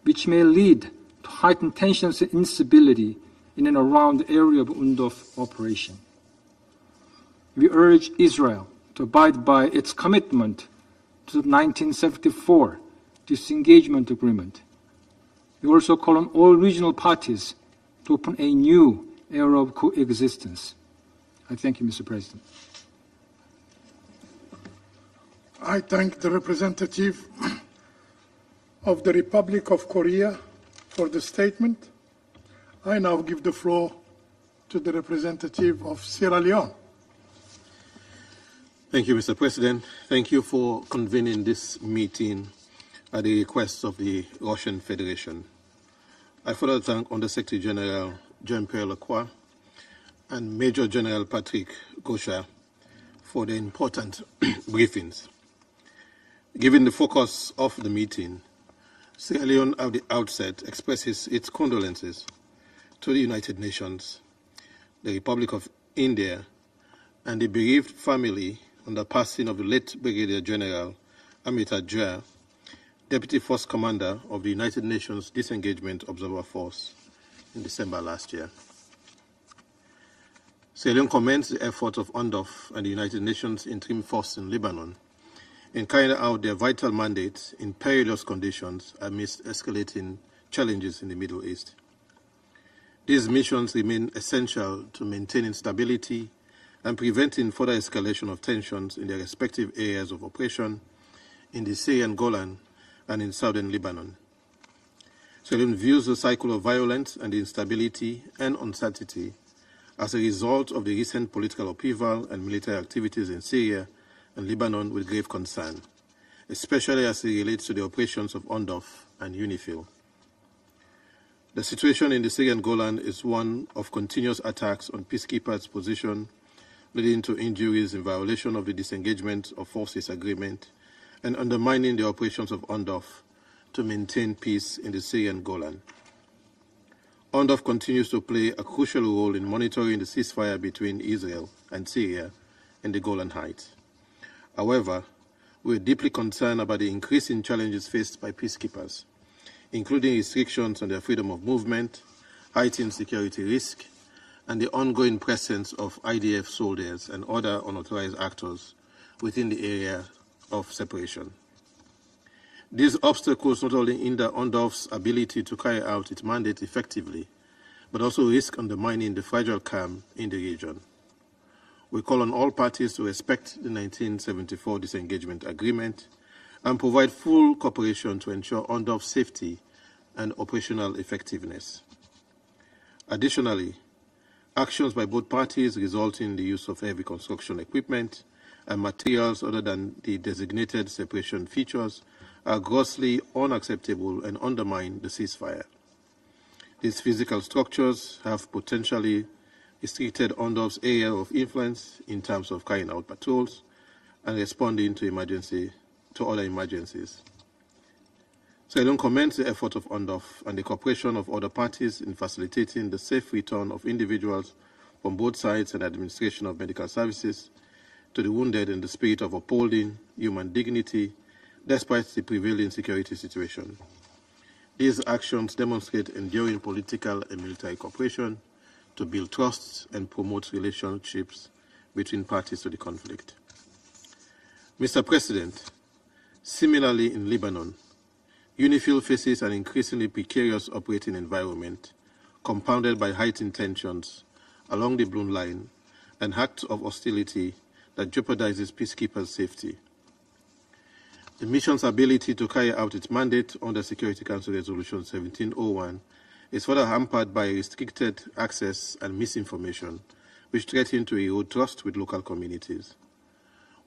which may lead to heightened tensions and instability in and around the area of UNDOF operation. We urge Israel to abide by its commitment to the 1974 disengagement agreement. We also call on all regional parties to open a new era of coexistence. I thank you, Mr. President. I thank the representative of the Republic of Korea for the statement. I now give the floor to the representative of Sierra Leone. Thank you, Mr. President. Thank you for convening this meeting at the request of the Russian Federation. I further thank Under-Secretary-General John-Pierre Lacroix and Major General Patrick Gauchat for the important briefings. Given the focus of the meeting, Sierra Leone at the outset expresses its condolences to the United Nations, the Republic of India, and the bereaved family on the passing of the late Brigadier General Amrita Jha, Deputy Force Commander of the United Nations Disengagement Observer Force in December last year. Sierra Leone commends the efforts of UNDOF and the United Nations Interim Force in Lebanon in carrying out their vital mandates in perilous conditions amidst escalating challenges in the Middle East. These missions remain essential to maintaining stability and preventing further escalation of tensions in their respective areas of operation in the Syrian Golan and in southern Lebanon. Sierra Leone views the cycle of violence and instability and uncertainty as a result of the recent political upheaval and military activities in Syria and Lebanon with grave concern, especially as it relates to the operations of UNDOF and UNIFIL. The situation in the Syrian Golan is one of continuous attacks on peacekeepers' position, leading to injuries in violation of the disengagement of forces agreement and undermining the operations of UNDOF to maintain peace in the Syrian Golan. UNDOF continues to play a crucial role in monitoring the ceasefire between Israel and Syria in the Golan Heights. However, we are deeply concerned about the increasing challenges faced by peacekeepers, including restrictions on their freedom of movement, heightened security risk, and the ongoing presence of IDF soldiers and other unauthorized actors within the area of separation. These obstacles not only hinder UNDOF's ability to carry out its mandate effectively, but also risk undermining the fragile calm in the region. We call on all parties to respect the 1974 disengagement agreement and provide full cooperation to ensure UNDOF's safety and operational effectiveness. Additionally, actions by both parties resulting in the use of heavy construction equipment and materials other than the designated separation features are grossly unacceptable and undermine the ceasefire. These physical structures have potentially restricted UNDOF's area of influence in terms of carrying out patrols and responding to other emergencies. So I don't commend the effort of UNDOF and the cooperation of other parties in facilitating the safe return of individuals from both sides and administration of medical services to the wounded in the spirit of upholding human dignity despite the prevailing security situation. These actions demonstrate enduring political and military cooperation to build trust and promote relationships between parties to the conflict. Mr. President, similarly in Lebanon, UNIFIL faces an increasingly precarious operating environment compounded by heightened tensions along the Blue Line and acts of hostility that jeopardizes peacekeepers' safety. The mission's ability to carry out its mandate under Security Council Resolution 1701 is further hampered by restricted access and misinformation, which threaten to erode trust with local communities.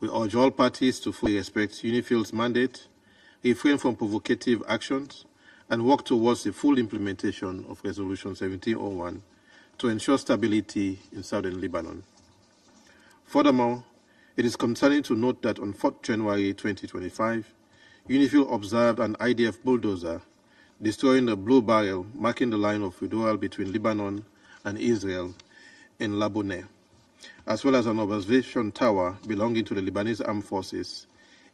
We urge all parties to fully respect UNIFIL's mandate, refrain from provocative actions, and work towards the full implementation of Resolution 1701 to ensure stability in southern Lebanon. Furthermore, it is concerning to note that on 4th January 2025, UNIFIL observed an IDF bulldozer destroying a blue barrel marking the line of withdrawal between Lebanon and Israel in Leone, as well as an observation tower belonging to the Lebanese armed forces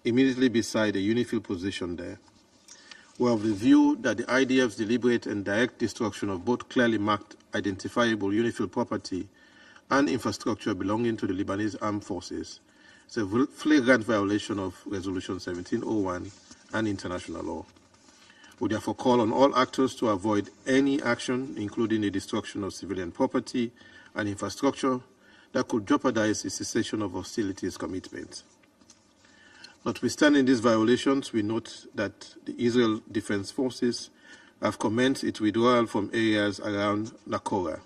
immediately beside the UNIFIL position there. We have the view that the IDF's deliberate and direct destruction of both clearly marked identifiable UNIFIL property and infrastructure belonging to the Lebanese armed forces is a flagrant violation of Resolution 1701 and international law. We therefore call on all actors to avoid any action, including the destruction of civilian property and infrastructure, that could jeopardize the cessation of hostilities commitments. Notwithstanding these violations, we note that the Israel Defense Forces have commenced its withdrawal from areas around Nakora.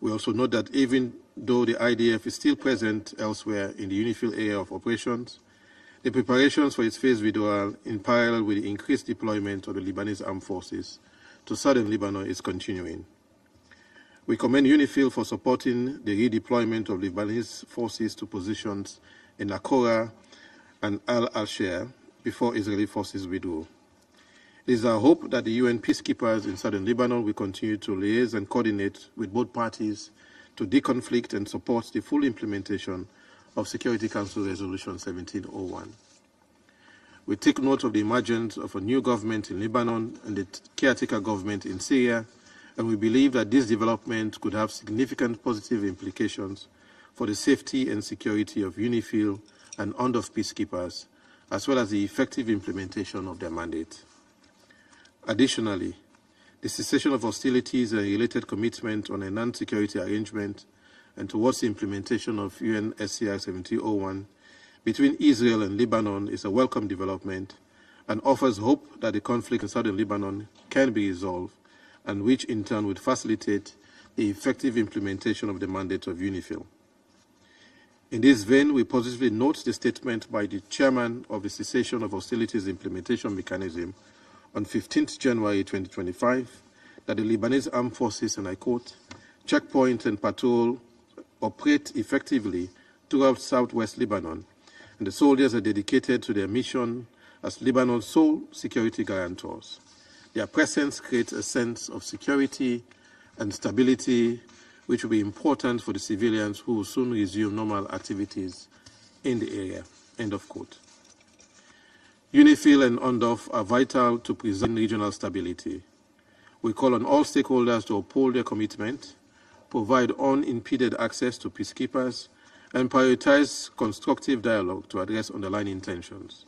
We also note that even though the IDF is still present elsewhere in the UNIFIL area of operations, the preparations for its phased withdrawal in parallel with the increased deployment of the Lebanese armed forces to southern Lebanon is continuing. We commend UNIFIL for supporting the redeployment of Lebanese forces to positions in Nakora and Al-Asher before Israeli forces withdrew. It is our hope that the UN peacekeepers in southern Lebanon will continue to liaise and coordinate with both parties to deconflict and support the full implementation of Security Council Resolution 1701. We take note of the emergence of a new government in Lebanon and the caretaker government in Syria, and we believe that this development could have significant positive implications for the safety and security of UNIFIL and UNDOF peacekeepers, as well as the effective implementation of their mandate. Additionally, the cessation of hostilities and related commitment on a non-security arrangement and towards the implementation of UNSCR 1701 between Israel and Lebanon is a welcome development and offers hope that the conflict in southern Lebanon can be resolved, and which in turn would facilitate the effective implementation of the mandate of UNIFIL. In this vein, we positively note the statement by the chairman of the Cessation of Hostilities Implementation Mechanism on 15th January 2025 that the Lebanese armed forces, and I quote, checkpoint and patrol operate effectively throughout southwest Lebanon, and the soldiers are dedicated to their mission as Lebanon's sole security guarantors. Their presence creates a sense of security and stability, which will be important for the civilians who will soon resume normal activities in the area. End of quote. UNIFIL and UNDOF are vital to preserve regional stability. We call on all stakeholders to uphold their commitment, provide unimpeded access to peacekeepers, and prioritize constructive dialogue to address underlying intentions.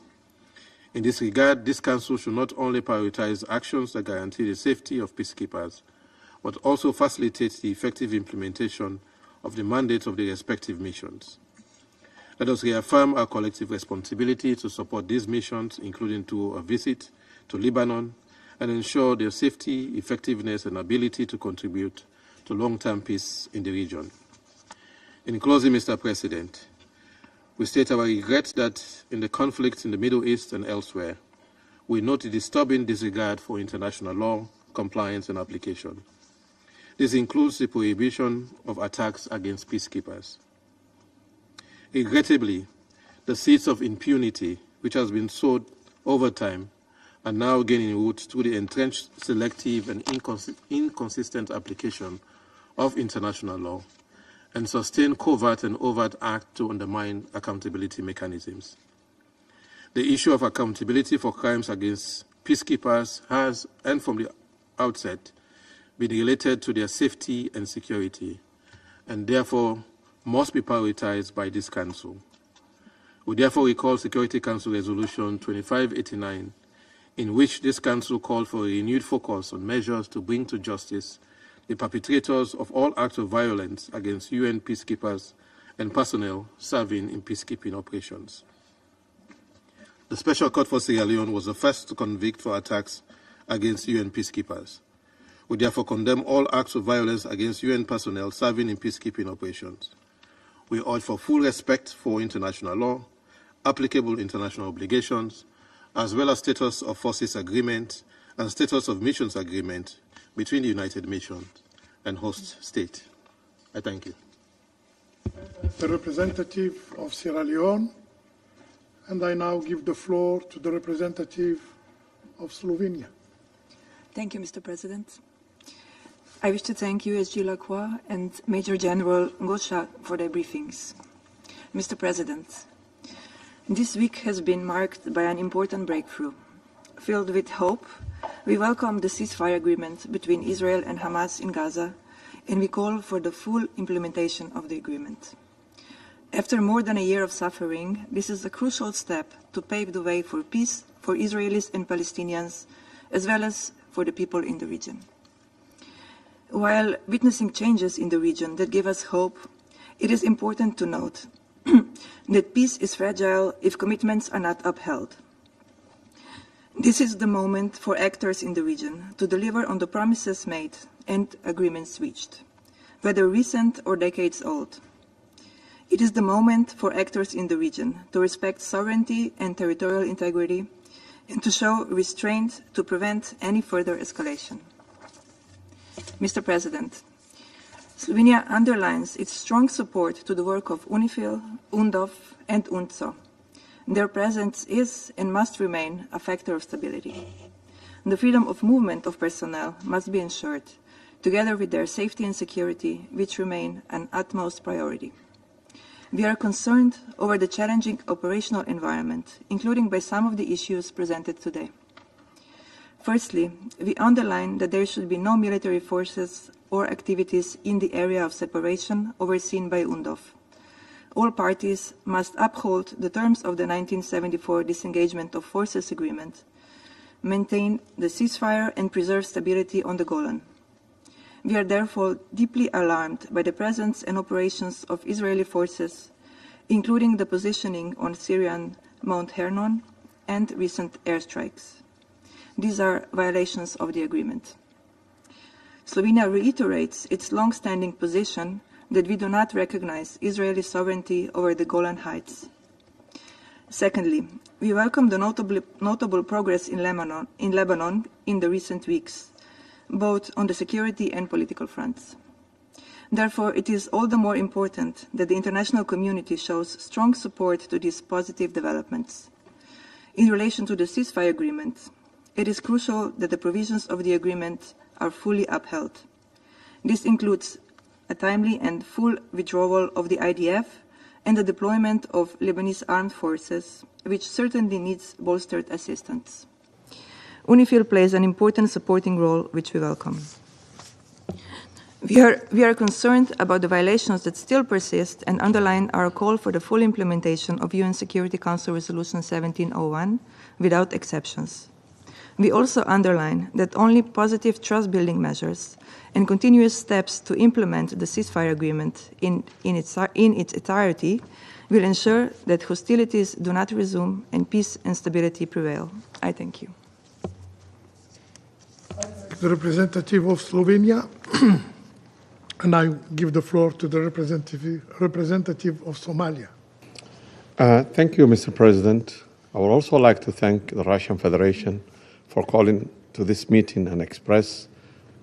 In this regard, this Council should not only prioritize actions that guarantee the safety of peacekeepers, but also facilitate the effective implementation of the mandates of the respective missions. Let us reaffirm our collective responsibility to support these missions, including through a visit to Lebanon, and ensure their safety, effectiveness, and ability to contribute to long-term peace in the region. In closing, Mr. President, we state our regret that in the conflicts in the Middle East and elsewhere, we note the disturbing disregard for international law, compliance, and application. This includes the prohibition of attacks against peacekeepers. Regrettably, the seeds of impunity, which has been sowed over time, are now gaining roots through the entrenched, selective, and inconsistent application of international law, and sustained covert and overt acts to undermine accountability mechanisms. The issue of accountability for crimes against peacekeepers has, and from the outset, been related to their safety and security, and therefore must be prioritized by this Council. We therefore recall Security Council Resolution 2589, in which this Council called for a renewed focus on measures to bring to justice the perpetrators of all acts of violence against UN peacekeepers and personnel serving in peacekeeping operations. The Special Court for Sierra Leone was the first to convict for attacks against UN peacekeepers. We therefore condemn all acts of violence against UN personnel serving in peacekeeping operations. We urge for full respect for international law, applicable international obligations, as well as status of forces agreement and status of missions agreement between the United Nations and host state. I thank you. The representative of Sierra Leone, and I now give the floor to the representative of Slovenia. Thank you, Mr. President. I wish to thank USG Lacroix and Major General Guterres for their briefings. Mr. President, this week has been marked by an important breakthrough. Filled with hope, we welcome the ceasefire agreement between Israel and Hamas in Gaza, and we call for the full implementation of the agreement. After more than a year of suffering, this is a crucial step to pave the way for peace for Israelis and Palestinians, as well as for the people in the region. While witnessing changes in the region that give us hope, it is important to note that peace is fragile if commitments are not upheld. This is the moment for actors in the region to deliver on the promises made and agreements reached, whether recent or decades old. It is the moment for actors in the region to respect sovereignty and territorial integrity and to show restraint to prevent any further escalation. Mr. President, Slovenia underlines its strong support to the work of UNIFIL, UNDOF, and UNSO. Their presence is and must remain a factor of stability. The freedom of movement of personnel must be ensured, together with their safety and security, which remain an utmost priority. We are concerned over the challenging operational environment, including by some of the issues presented today. Firstly, we underline that there should be no military forces or activities in the area of separation overseen by UNDOF. All parties must uphold the terms of the 1974 Disengagement of Forces Agreement, maintain the ceasefire and preserve stability on the Golan. We are therefore deeply alarmed by the presence and operations of Israeli forces, including the positioning on Syrian Mount Hermon and recent airstrikes. These are violations of the agreement. Slovenia reiterates its long-standing position that we do not recognize Israeli sovereignty over the Golan Heights. Secondly, we welcome the notable progress in Lebanon in the recent weeks, both on the security and political fronts. Therefore, it is all the more important that the international community shows strong support to these positive developments. In relation to the ceasefire agreement, it is crucial that the provisions of the agreement are fully upheld. This includes a timely and full withdrawal of the IDF and the deployment of Lebanese armed forces, which certainly needs bolstered assistance. UNIFIL plays an important supporting role, which we welcome. We are concerned about the violations that still persist and underline our call for the full implementation of UN Security Council Resolution 1701 without exceptions. We also underline that only positive trust-building measures and continuous steps to implement the ceasefire agreement in its entirety will ensure that hostilities do not resume and peace and stability prevail. I thank you. The representative of Slovenia, and I give the floor to the representative of Somalia. Thank you, Mr. President. I would also like to thank the Russian Federation for calling to this meeting and express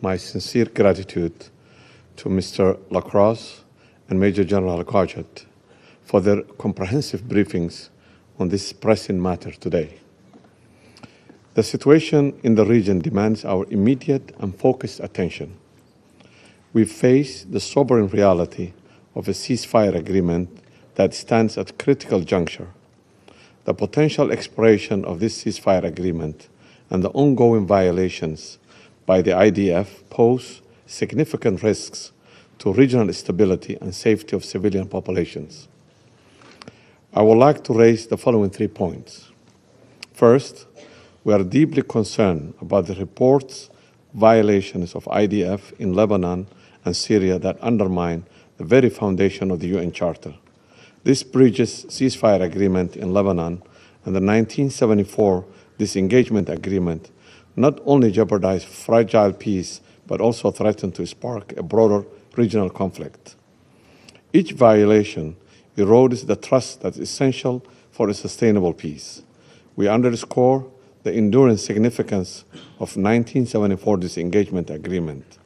my sincere gratitude to Mr. Lacroix and Major General Guterres for their comprehensive briefings on this pressing matter today. The situation in the region demands our immediate and focused attention. We face the sobering reality of a ceasefire agreement that stands at a critical juncture. The potential expiration of this ceasefire agreement and the ongoing violations by the IDF pose significant risks to regional stability and safety of civilian populations. I would like to raise the following 3 points. First, we are deeply concerned about the reports violations of IDF in Lebanon and Syria that undermine the very foundation of the UN Charter. This breaches ceasefire agreement in Lebanon and the 1974 disengagement agreement not only jeopardize fragile peace, but also threaten to spark a broader regional conflict. Each violation erodes the trust that is essential for a sustainable peace. We underscore the enduring significance of 1974 disengagement agreement.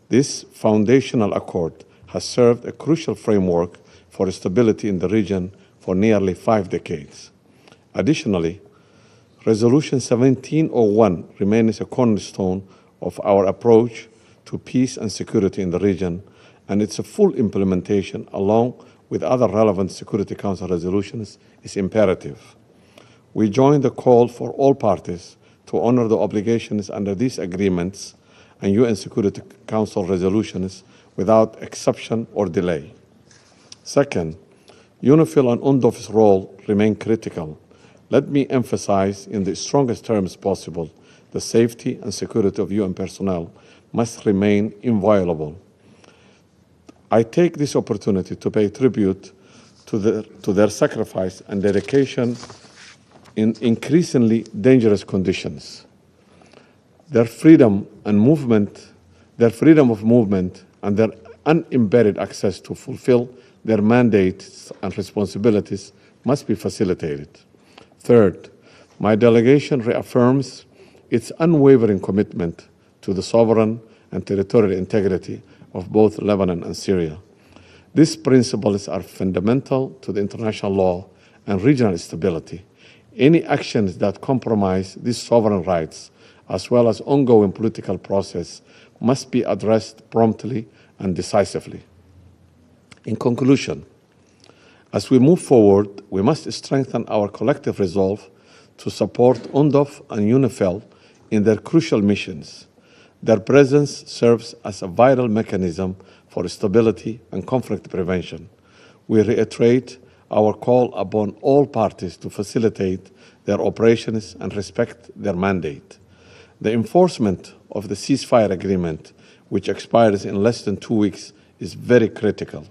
This foundational accord has served a crucial framework for stability in the region for nearly 5 decades. Additionally, Resolution 1701 remains a cornerstone of our approach to peace and security in the region, and its full implementation, along with other relevant Security Council resolutions, is imperative. We join the call for all parties to honor the obligations under these agreements and UN Security Council resolutions without exception or delay. Second, UNIFIL and UNDOF's role remain critical. Let me emphasize in the strongest terms possible, the safety and security of UN personnel must remain inviolable. I take this opportunity to pay tribute to their sacrifice and dedication in increasingly dangerous conditions. Their freedom of movement and their unembedded access to fulfill their mandates and responsibilities must be facilitated. Third, my delegation reaffirms its unwavering commitment to the sovereign and territorial integrity of both Lebanon and Syria. These principles are fundamental to the international law and regional stability. Any actions that compromise these sovereign rights, as well as ongoing political process, must be addressed promptly and decisively. In conclusion, as we move forward, we must strengthen our collective resolve to support UNDOF and UNIFIL in their crucial missions. Their presence serves as a vital mechanism for stability and conflict prevention. We reiterate our call upon all parties to facilitate their operations and respect their mandate. The enforcement of the ceasefire agreement, which expires in less than 2 weeks, is very critical.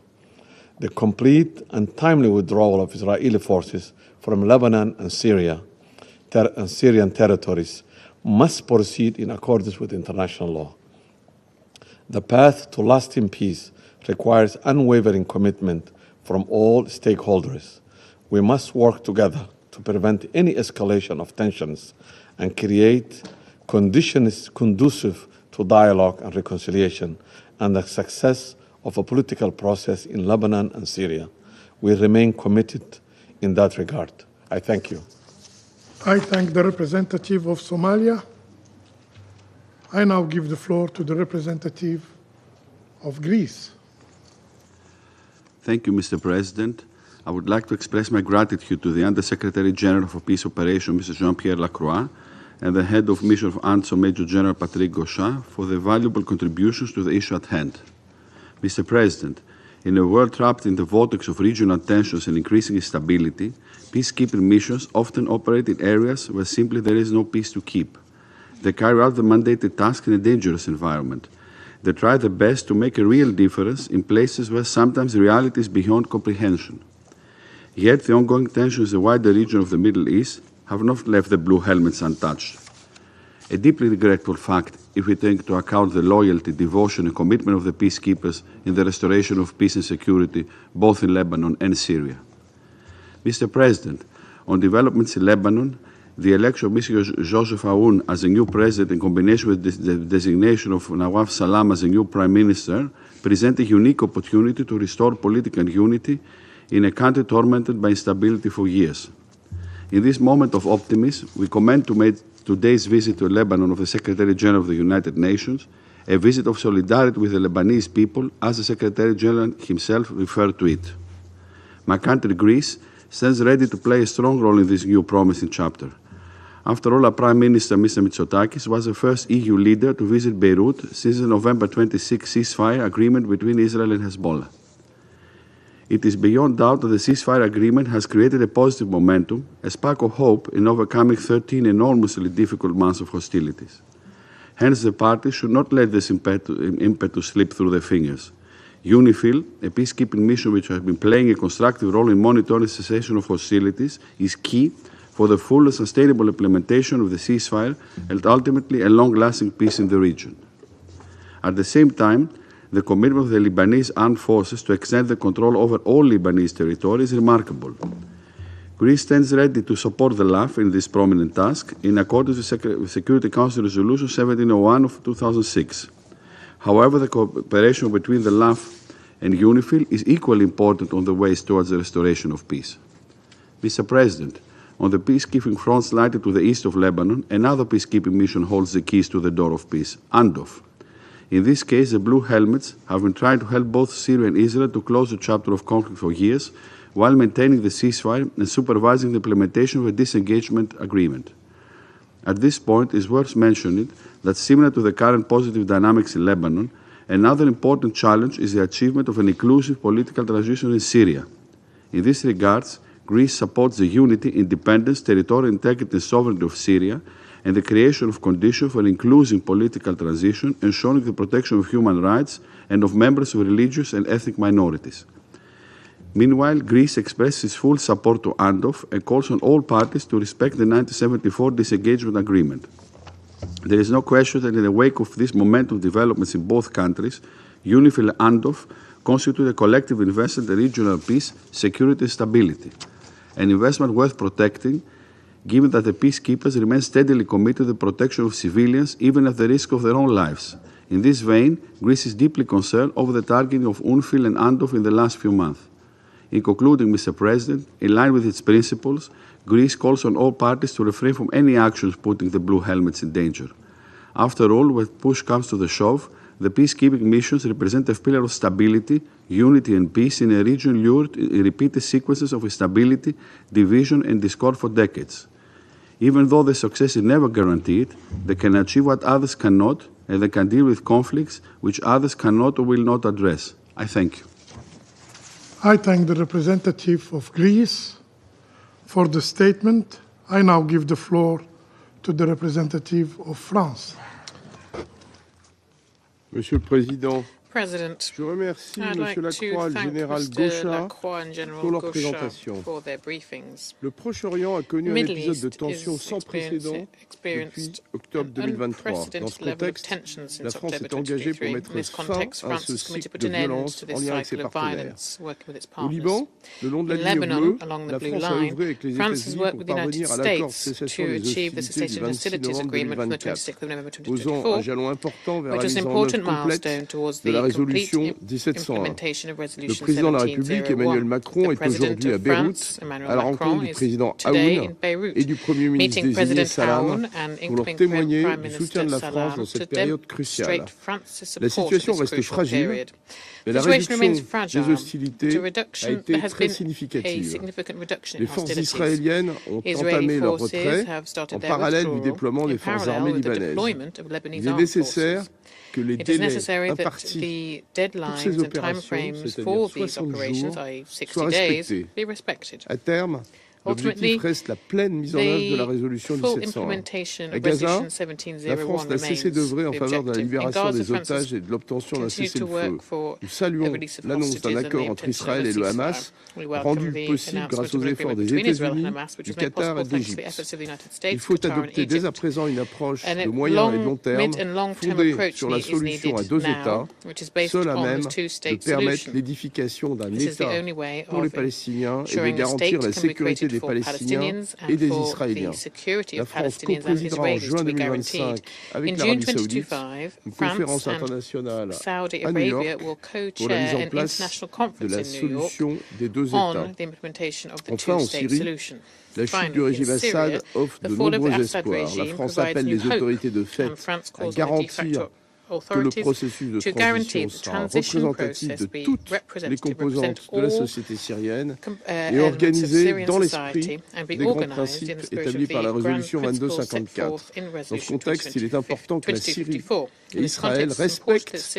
The complete and timely withdrawal of Israeli forces from Lebanon and Syrian territories must proceed in accordance with international law. The path to lasting peace requires unwavering commitment from all stakeholders. We must work together to prevent any escalation of tensions and create conditions conducive to dialogue and reconciliation and the success of a political process in Lebanon and Syria. We remain committed in that regard. I thank you. I thank the representative of Somalia. I now give the floor to the representative of Greece. Thank you, Mr. President. I would like to express my gratitude to the Under-Secretary-General for Peace Operations, Mr. Jean-Pierre Lacroix, and the Head of Mission of UNDOF, Major General Patrick Gauchat, for their valuable contributions to the issue at hand. Mr. President, in a world trapped in the vortex of regional tensions and increasing instability, peacekeeping missions often operate in areas where simply there is no peace to keep. They carry out the mandated task in a dangerous environment. They try their best to make a real difference in places where sometimes reality is beyond comprehension. Yet the ongoing tensions in the wider region of the Middle East have not left the blue helmets untouched. A deeply regretful fact if we take into account the loyalty, devotion and commitment of the peacekeepers in the restoration of peace and security both in Lebanon and Syria. Mr. President, on developments in Lebanon, the election of Mr. Joseph Aoun as a new president in combination with the designation of Nawaf Salam as a new prime minister present a unique opportunity to restore political unity in a country tormented by instability for years. In this moment of optimism, we commend today's visit to Lebanon of the Secretary-General of the United Nations, a visit of solidarity with the Lebanese people, as the Secretary-General himself referred to it. My country, Greece, stands ready to play a strong role in this new promising chapter. After all, our Prime Minister, Mr. Mitsotakis, was the first EU leader to visit Beirut since the November 26 ceasefire agreement between Israel and Hezbollah. It is beyond doubt that the ceasefire agreement has created a positive momentum, a spark of hope in overcoming 13 enormously difficult months of hostilities. Hence, the parties should not let this impetus slip through their fingers. UNIFIL, a peacekeeping mission which has been playing a constructive role in monitoring cessation of hostilities, is key for the full and sustainable implementation of the ceasefire and ultimately a long-lasting peace in the region. At the same time, the commitment of the Lebanese armed forces to extend the control over all Lebanese territory is remarkable. Greece stands ready to support the LAF in this prominent task in accordance with Security Council Resolution 1701 of 2006. However, the cooperation between the LAF and UNIFIL is equally important on the ways towards the restoration of peace. Mr. President, on the peacekeeping front slightly to the east of Lebanon, another peacekeeping mission holds the keys to the door of peace, UNDOF. In this case, the Blue Helmets have been trying to help both Syria and Israel to close the chapter of conflict for years, while maintaining the ceasefire and supervising the implementation of a disengagement agreement. At this point, it is worth mentioning that similar to the current positive dynamics in Lebanon, another important challenge is the achievement of an inclusive political transition in Syria. In this regard, Greece supports the unity, independence, territorial integrity and sovereignty of Syria, and the creation of conditions for an inclusive political transition, ensuring the protection of human rights and of members of religious and ethnic minorities. Meanwhile, Greece expresses its full support to UNDOF and calls on all parties to respect the 1974 disengagement agreement. There is no question that in the wake of this momentum of developments in both countries, UNIFIL and UNDOF constitute a collective investment in regional peace, security and stability, an investment worth protecting, given that the peacekeepers remain steadily committed to the protection of civilians, even at the risk of their own lives. In this vein, Greece is deeply concerned over the targeting of UNIFIL and UNDOF in the last few months. In concluding, Mr. President, in line with its principles, Greece calls on all parties to refrain from any actions putting the Blue Helmets in danger. After all, when push comes to the shove, the peacekeeping missions represent a pillar of stability, unity and peace in a region lured in repeated sequences of instability, division and discord for decades. Even though the success is never guaranteed, they can achieve what others cannot, and they can deal with conflicts which others cannot or will not address. I thank you. I thank the representative of Greece for the statement. I now give the floor to the representative of France. Monsieur le Président. President, Je remercie I'd like M. to Lacroix et le thank général Mr. Gauchat Lacroix and General pour leur Gauchat présentation. for their briefings. Le Proche-Orient a connu un Middle épisode de East tension is sans précédent depuis octobre 2023. Dans ce contexte, la France est engagée pour mettre fin à ce cycle de violence en lien avec ses partenaires. Au Liban, le long de la ligne bleue, la France a œuvré avec les États-Unis pour parvenir à l'accord de cessation des hostilités du 26 novembre 2024, posant un jalon important vers la mise en œuvre complète de la résolution 1701. Le président de la République, Emmanuel Macron, est aujourd'hui à Beyrouth à la rencontre du président Aoun et du Premier ministre désigné Salam pour leur témoigner du soutien de la France dans cette période cruciale. La situation reste fragile, mais la réduction des hostilités a été très significative. Les forces israéliennes ont entamé leur retrait en parallèle du déploiement des forces armées libanaises. Il est nécessaire que les délais impartis pour ces opérations, c'est-à-dire 60 jours, soient respectés. À terme, l'objectif reste la pleine mise en œuvre de la résolution 1701. À Gaza, la France n'a cessé d'œuvrer en faveur de la libération des otages et de l'obtention d'un cessez-le-feu. Nous saluons l'annonce d'un accord entre Israël et le Hamas, rendu possible grâce aux efforts des États-Unis, du Qatar et de l'Égypte. Il faut adopter dès à présent une approche de moyen et de long terme fondée sur la solution à deux États, seule à même de permettre l'édification d'un État pour les Palestiniens et de garantir la sécurité des Palestiniens et des Israéliens. La France co-présidera en juin 2025 avec l'Arabie Saoudite une conférence internationale à New York pour la mise en place de la solution des deux États. Enfin, en Syrie, la chute du régime Assad offre de nombreux espoirs. La France appelle les autorités de fait à garantir que le processus de transition sera représentatif de toutes les composantes de la société syrienne et organisé dans l'esprit des grands principes établis par la résolution 2254. Dans ce contexte, il est important que la Syrie et Israël respectent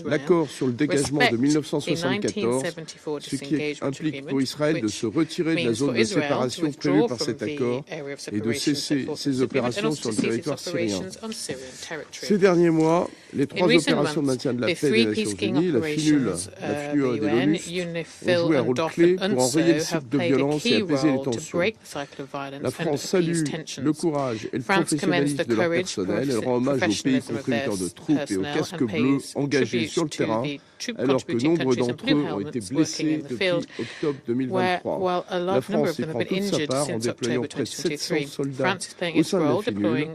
l'accord sur le dégagement de 1974, ce qui implique pour Israël de se retirer de la zone de séparation prévue par cet accord et de cesser ses opérations sur le territoire syrien. Ces derniers mois, les trois opérations de maintien de la paix des Nations Unies, la FINUL, la FLUOD et l'ONUST, ont joué un rôle clé pour enrayer le cycle de violence et apaiser les tensions. La France salue le courage et le professionnalisme de leur personnel. Elle rend hommage aux pays contributeurs de troupes et aux casques bleus engagés sur le terrain, alors que nombre d'entre eux ont été blessés depuis octobre 2023. La France y prend toute sa part en déployant près de 700 soldats au sein de la FINUL.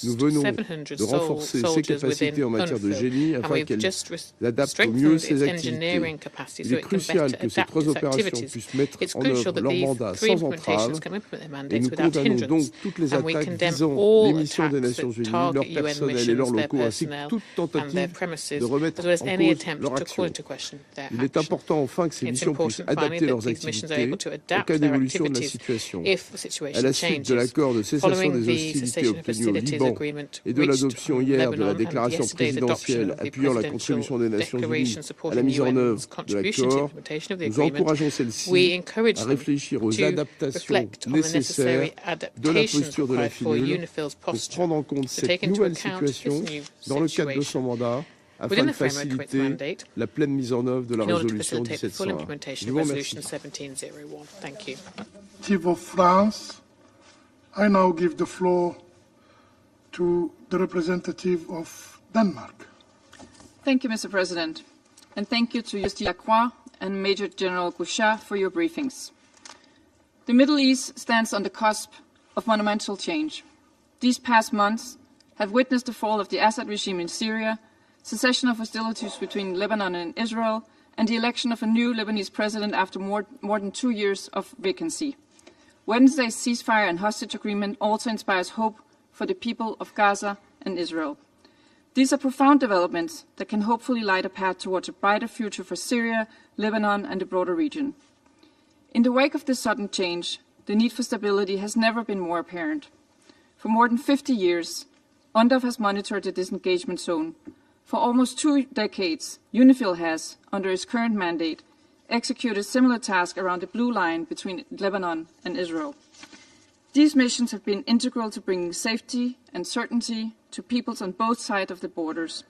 Nous venons de renforcer ses capacités en matière de génie afin qu'elle adapte au mieux ses activités. Il est crucial que ces trois opérations puissent mettre en œuvre leur mandat sans entrave et nous condamnons donc toutes les attaques visant les missions des Nations Unies, leur personnel et leurs locaux ainsi que toute tentative de remettre en cause leur action. Il est important enfin que ces missions puissent adapter leurs activités en cas d'évolution de la situation. À la suite de l'accord de cessation des hostilités obtenu au Liban et de l'adoption hier de la déclaration présidentielle appuyant la contribution des Nations Unies à la mise en œuvre de l'accord, nous encourageons celle-ci à réfléchir aux adaptations nécessaires de la posture de la FINUL pour prendre en compte cette nouvelle situation dans le cadre de son mandat afin de faciliter la pleine mise en œuvre de la résolution 1701. Je vous remercie. Chief of France, I now give the floor to the representative of Denmark. Thank you, Mr. President, and thank you to USG Lacroix and Major General Gauchat for your briefings. The Middle East stands on the cusp of monumental change. These past months have witnessed the fall of the Assad regime in Syria, cessation of hostilities between Lebanon and Israel, and the election of a new Lebanese president after more than 2 years of vacancy. Wednesday's ceasefire and hostage agreement also inspires hope for the people of Gaza and Israel. These are profound developments that can hopefully light a path towards a brighter future for Syria, Lebanon, and the broader region. In the wake of this sudden change, the need for stability has never been more apparent. For more than 50 years, UNDOF has monitored the disengagement zone. For almost 2 decades, UNIFIL has, under its current mandate, executed similar tasks around the blue line between Lebanon and Israel. These missions have been integral to bringing safety and certainty to peoples on both sides of the borders.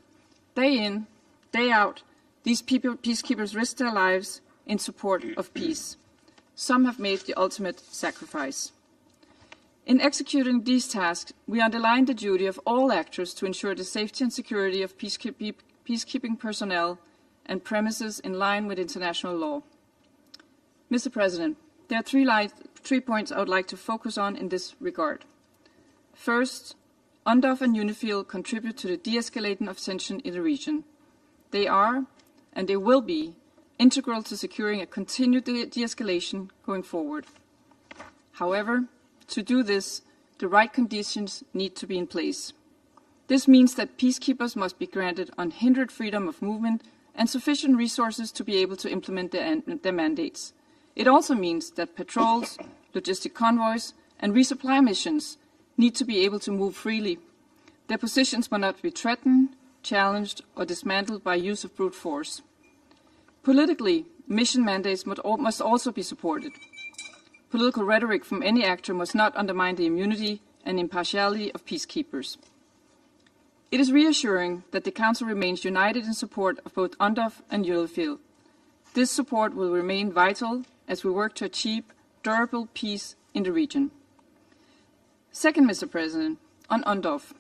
Day in, day out, These peacekeepers risk their lives in support of peace. Some have made the ultimate sacrifice. In executing these tasks, we underline the duty of all actors to ensure the safety and security of peacekeeping personnel and premises in line with international law. Mr. President, there are three points I would like to focus on in this regard. First, UNDOF and UNIFIL contribute to the de-escalating of tension in the region. They are, and they will be, integral to securing a continued de-escalation going forward. However, to do this, the right conditions need to be in place. This means that peacekeepers must be granted unhindered freedom of movement and sufficient resources to be able to implement their mandates. It also means that patrols, logistic convoys, and resupply missions need to be able to move freely. Their positions must not be threatened, challenged, or dismantled by use of brute force. Politically, mission mandates must also be supported. Political rhetoric from any actor must not undermine the immunity and impartiality of peacekeepers. It is reassuring that the Council remains united in support of both UNDOF and UNIFIL. This support will remain vital as we work to achieve durable peace in the region. Second, Mr. President, on UNDOF.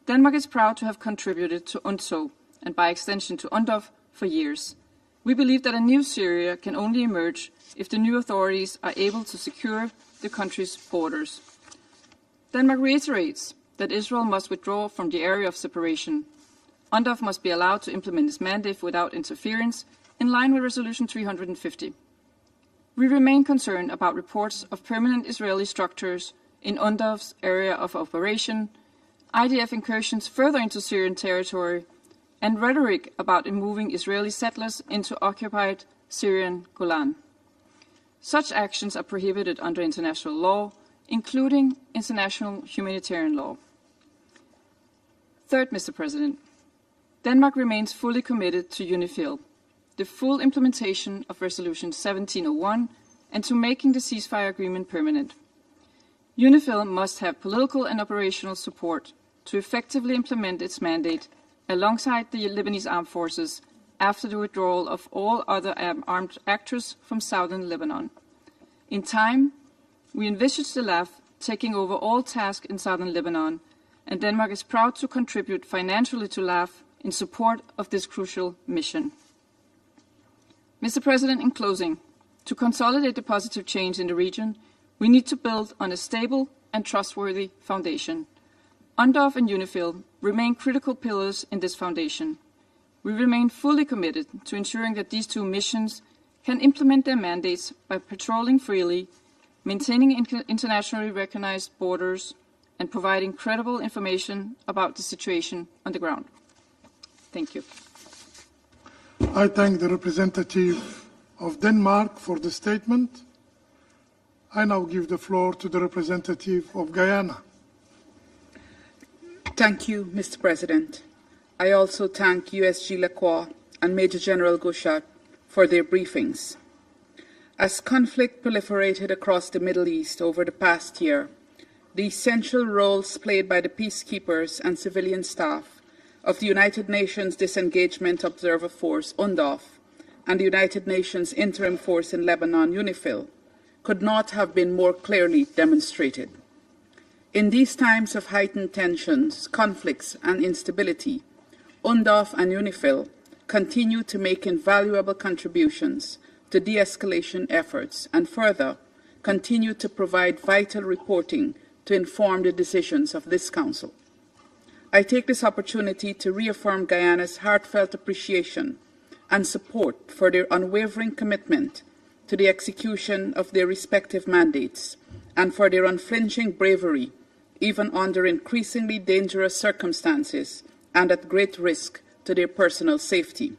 Denmark is proud to have contributed to UNSO and by extension to UNDOF for years. We believe that a new Syria can only emerge if the new authorities are able to secure the country's borders. Denmark reiterates that Israel must withdraw from the area of separation. UNDOF must be allowed to implement its mandate without interference, in line with Resolution 350. We remain concerned about reports of permanent Israeli structures in UNDOF's area of operation, IDF incursions further into Syrian territory, and rhetoric about moving Israeli settlers into occupied Syrian Golan. Such actions are prohibited under international law, including international humanitarian law. Third, Mr. President, Denmark remains fully committed to UNIFIL, the full implementation of Resolution 1701, and to making the ceasefire agreement permanent. UNIFIL must have political and operational support to effectively implement its mandate alongside the Lebanese armed forces after the withdrawal of all other armed actors from southern Lebanon. In time, we envisage the LAF taking over all tasks in southern Lebanon, and Denmark is proud to contribute financially to LAF in support of this crucial mission. Mr. President, in closing, to consolidate the positive change in the region, we need to build on a stable and trustworthy foundation. UNDOF and UNIFIL remain critical pillars in this foundation. We remain fully committed to ensuring that these two missions can implement their mandates by patrolling freely, maintaining internationally recognized borders, and providing credible information about the situation on the ground. Thank you. I thank the representative of Denmark for the statement. I now give the floor to the representative of Guyana. Thank you, Mr. President. I also thank USG Lacroix and Major General Guterres for their briefings. As conflict proliferated across the Middle East over the past year, the essential roles played by the peacekeepers and civilian staff of the United Nations Disengagement Observer Force, UNDOF, and the United Nations Interim Force in Lebanon, UNIFIL, could not have been more clearly demonstrated. In these times of heightened tensions, conflicts, and instability, UNDOF and UNIFIL continue to make invaluable contributions to de-escalation efforts and further continue to provide vital reporting to inform the decisions of this Council. I take this opportunity to reaffirm Guyana's heartfelt appreciation and support for their unwavering commitment to the execution of their respective mandates and for their unflinching bravery, even under increasingly dangerous circumstances and at great risk to their personal safety.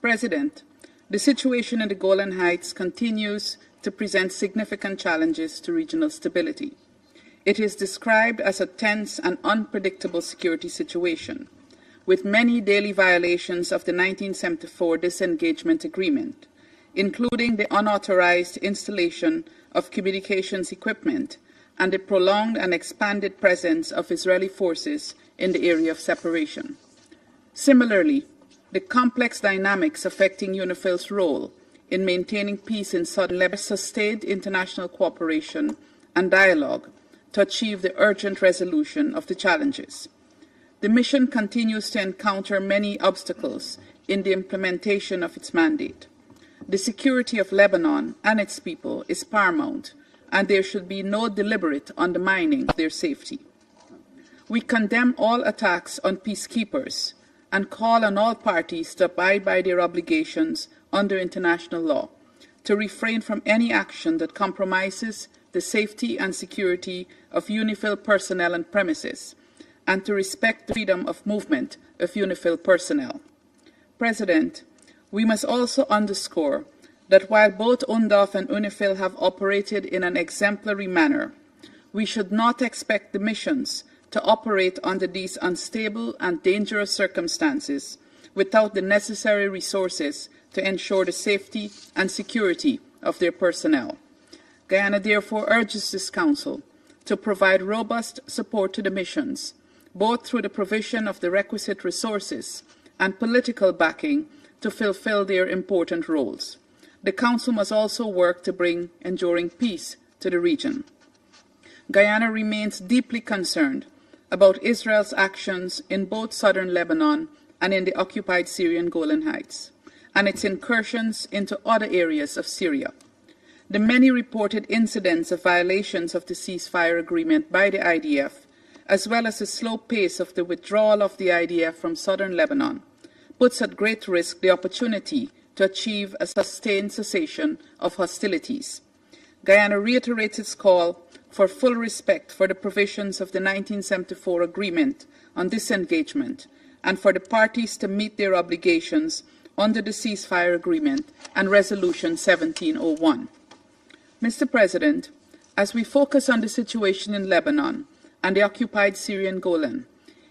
President, the situation in the Golan Heights continues to present significant challenges to regional stability. It is described as a tense and unpredictable security situation, with many daily violations of the 1974 disengagement agreement, including the unauthorized installation of communications equipment and the prolonged and expanded presence of Israeli forces in the area of separation. Similarly, the complex dynamics affecting UNIFIL's role in maintaining peace in southern Lebanon, sustained international cooperation and dialogue to achieve the urgent resolution of the challenges. The mission continues to encounter many obstacles in the implementation of its mandate. The security of Lebanon and its people is paramount, and there should be no deliberate undermining of their safety. We condemn all attacks on peacekeepers and call on all parties to abide by their obligations under international law, to refrain from any action that compromises the safety and security of UNIFIL personnel and premises, and to respect the freedom of movement of UNIFIL personnel. President, we must also underscore that while both UNDOF and UNIFIL have operated in an exemplary manner, we should not expect the missions to operate under these unstable and dangerous circumstances without the necessary resources to ensure the safety and security of their personnel. Guyana therefore urges this Council to provide robust support to the missions, both through the provision of the requisite resources and political backing to fulfill their important roles. The Council must also work to bring enduring peace to the region. Guyana remains deeply concerned about Israel's actions in both southern Lebanon and in the occupied Syrian Golan Heights, and its incursions into other areas of Syria. The many reported incidents of violations of the ceasefire agreement by the IDF, as well as the slow pace of the withdrawal of the IDF from southern Lebanon, puts at great risk the opportunity to achieve a sustained cessation of hostilities. Guyana reiterates its call for full respect for the provisions of the 1974 agreement on disengagement and for the parties to meet their obligations under the ceasefire agreement and Resolution 1701. Mr. President, as we focus on the situation in Lebanon and the occupied Syrian Golan,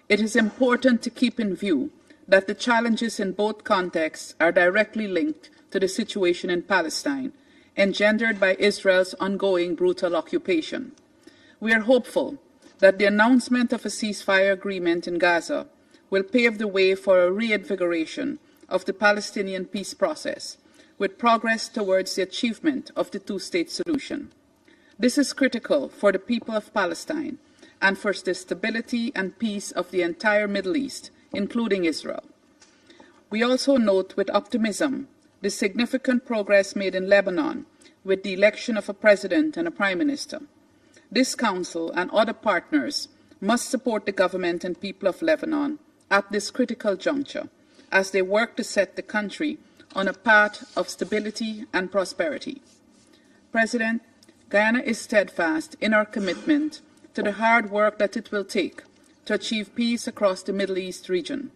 it is important to keep in view that the challenges in both contexts are directly linked to the situation in Palestine, engendered by Israel's ongoing brutal occupation. We are hopeful that the announcement of a ceasefire agreement in Gaza will pave the way for a reinvigoration of the Palestinian peace process, with progress towards the achievement of the two-state solution. This is critical for the people of Palestine and for the stability and peace of the entire Middle East, including Israel. We also note with optimism the significant progress made in Lebanon with the election of a president and a prime minister. This Council and other partners must support the government and people of Lebanon at this critical juncture as they work to set the country on a path of stability and prosperity. President, Guyana is steadfast in our commitment to the hard work that it will take to achieve peace across the Middle East region.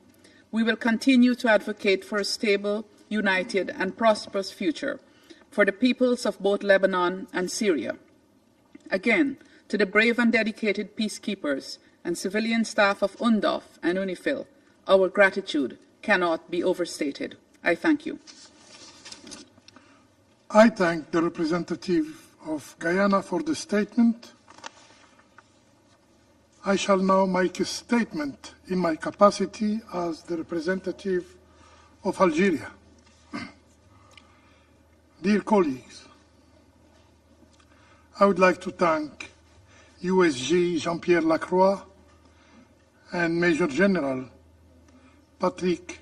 We will continue to advocate for a stable, united, and prosperous future for the peoples of both Lebanon and Syria. Again, to the brave and dedicated peacekeepers and civilian staff of UNDOF and UNIFIL, our gratitude cannot be overstated. I thank you. I thank the representative of Guyana for the statement. I shall now make a statement in my capacity as the representative of Algeria. Dear colleagues, I would like to thank USG Jean-Pierre Lacroix and Major General Patrick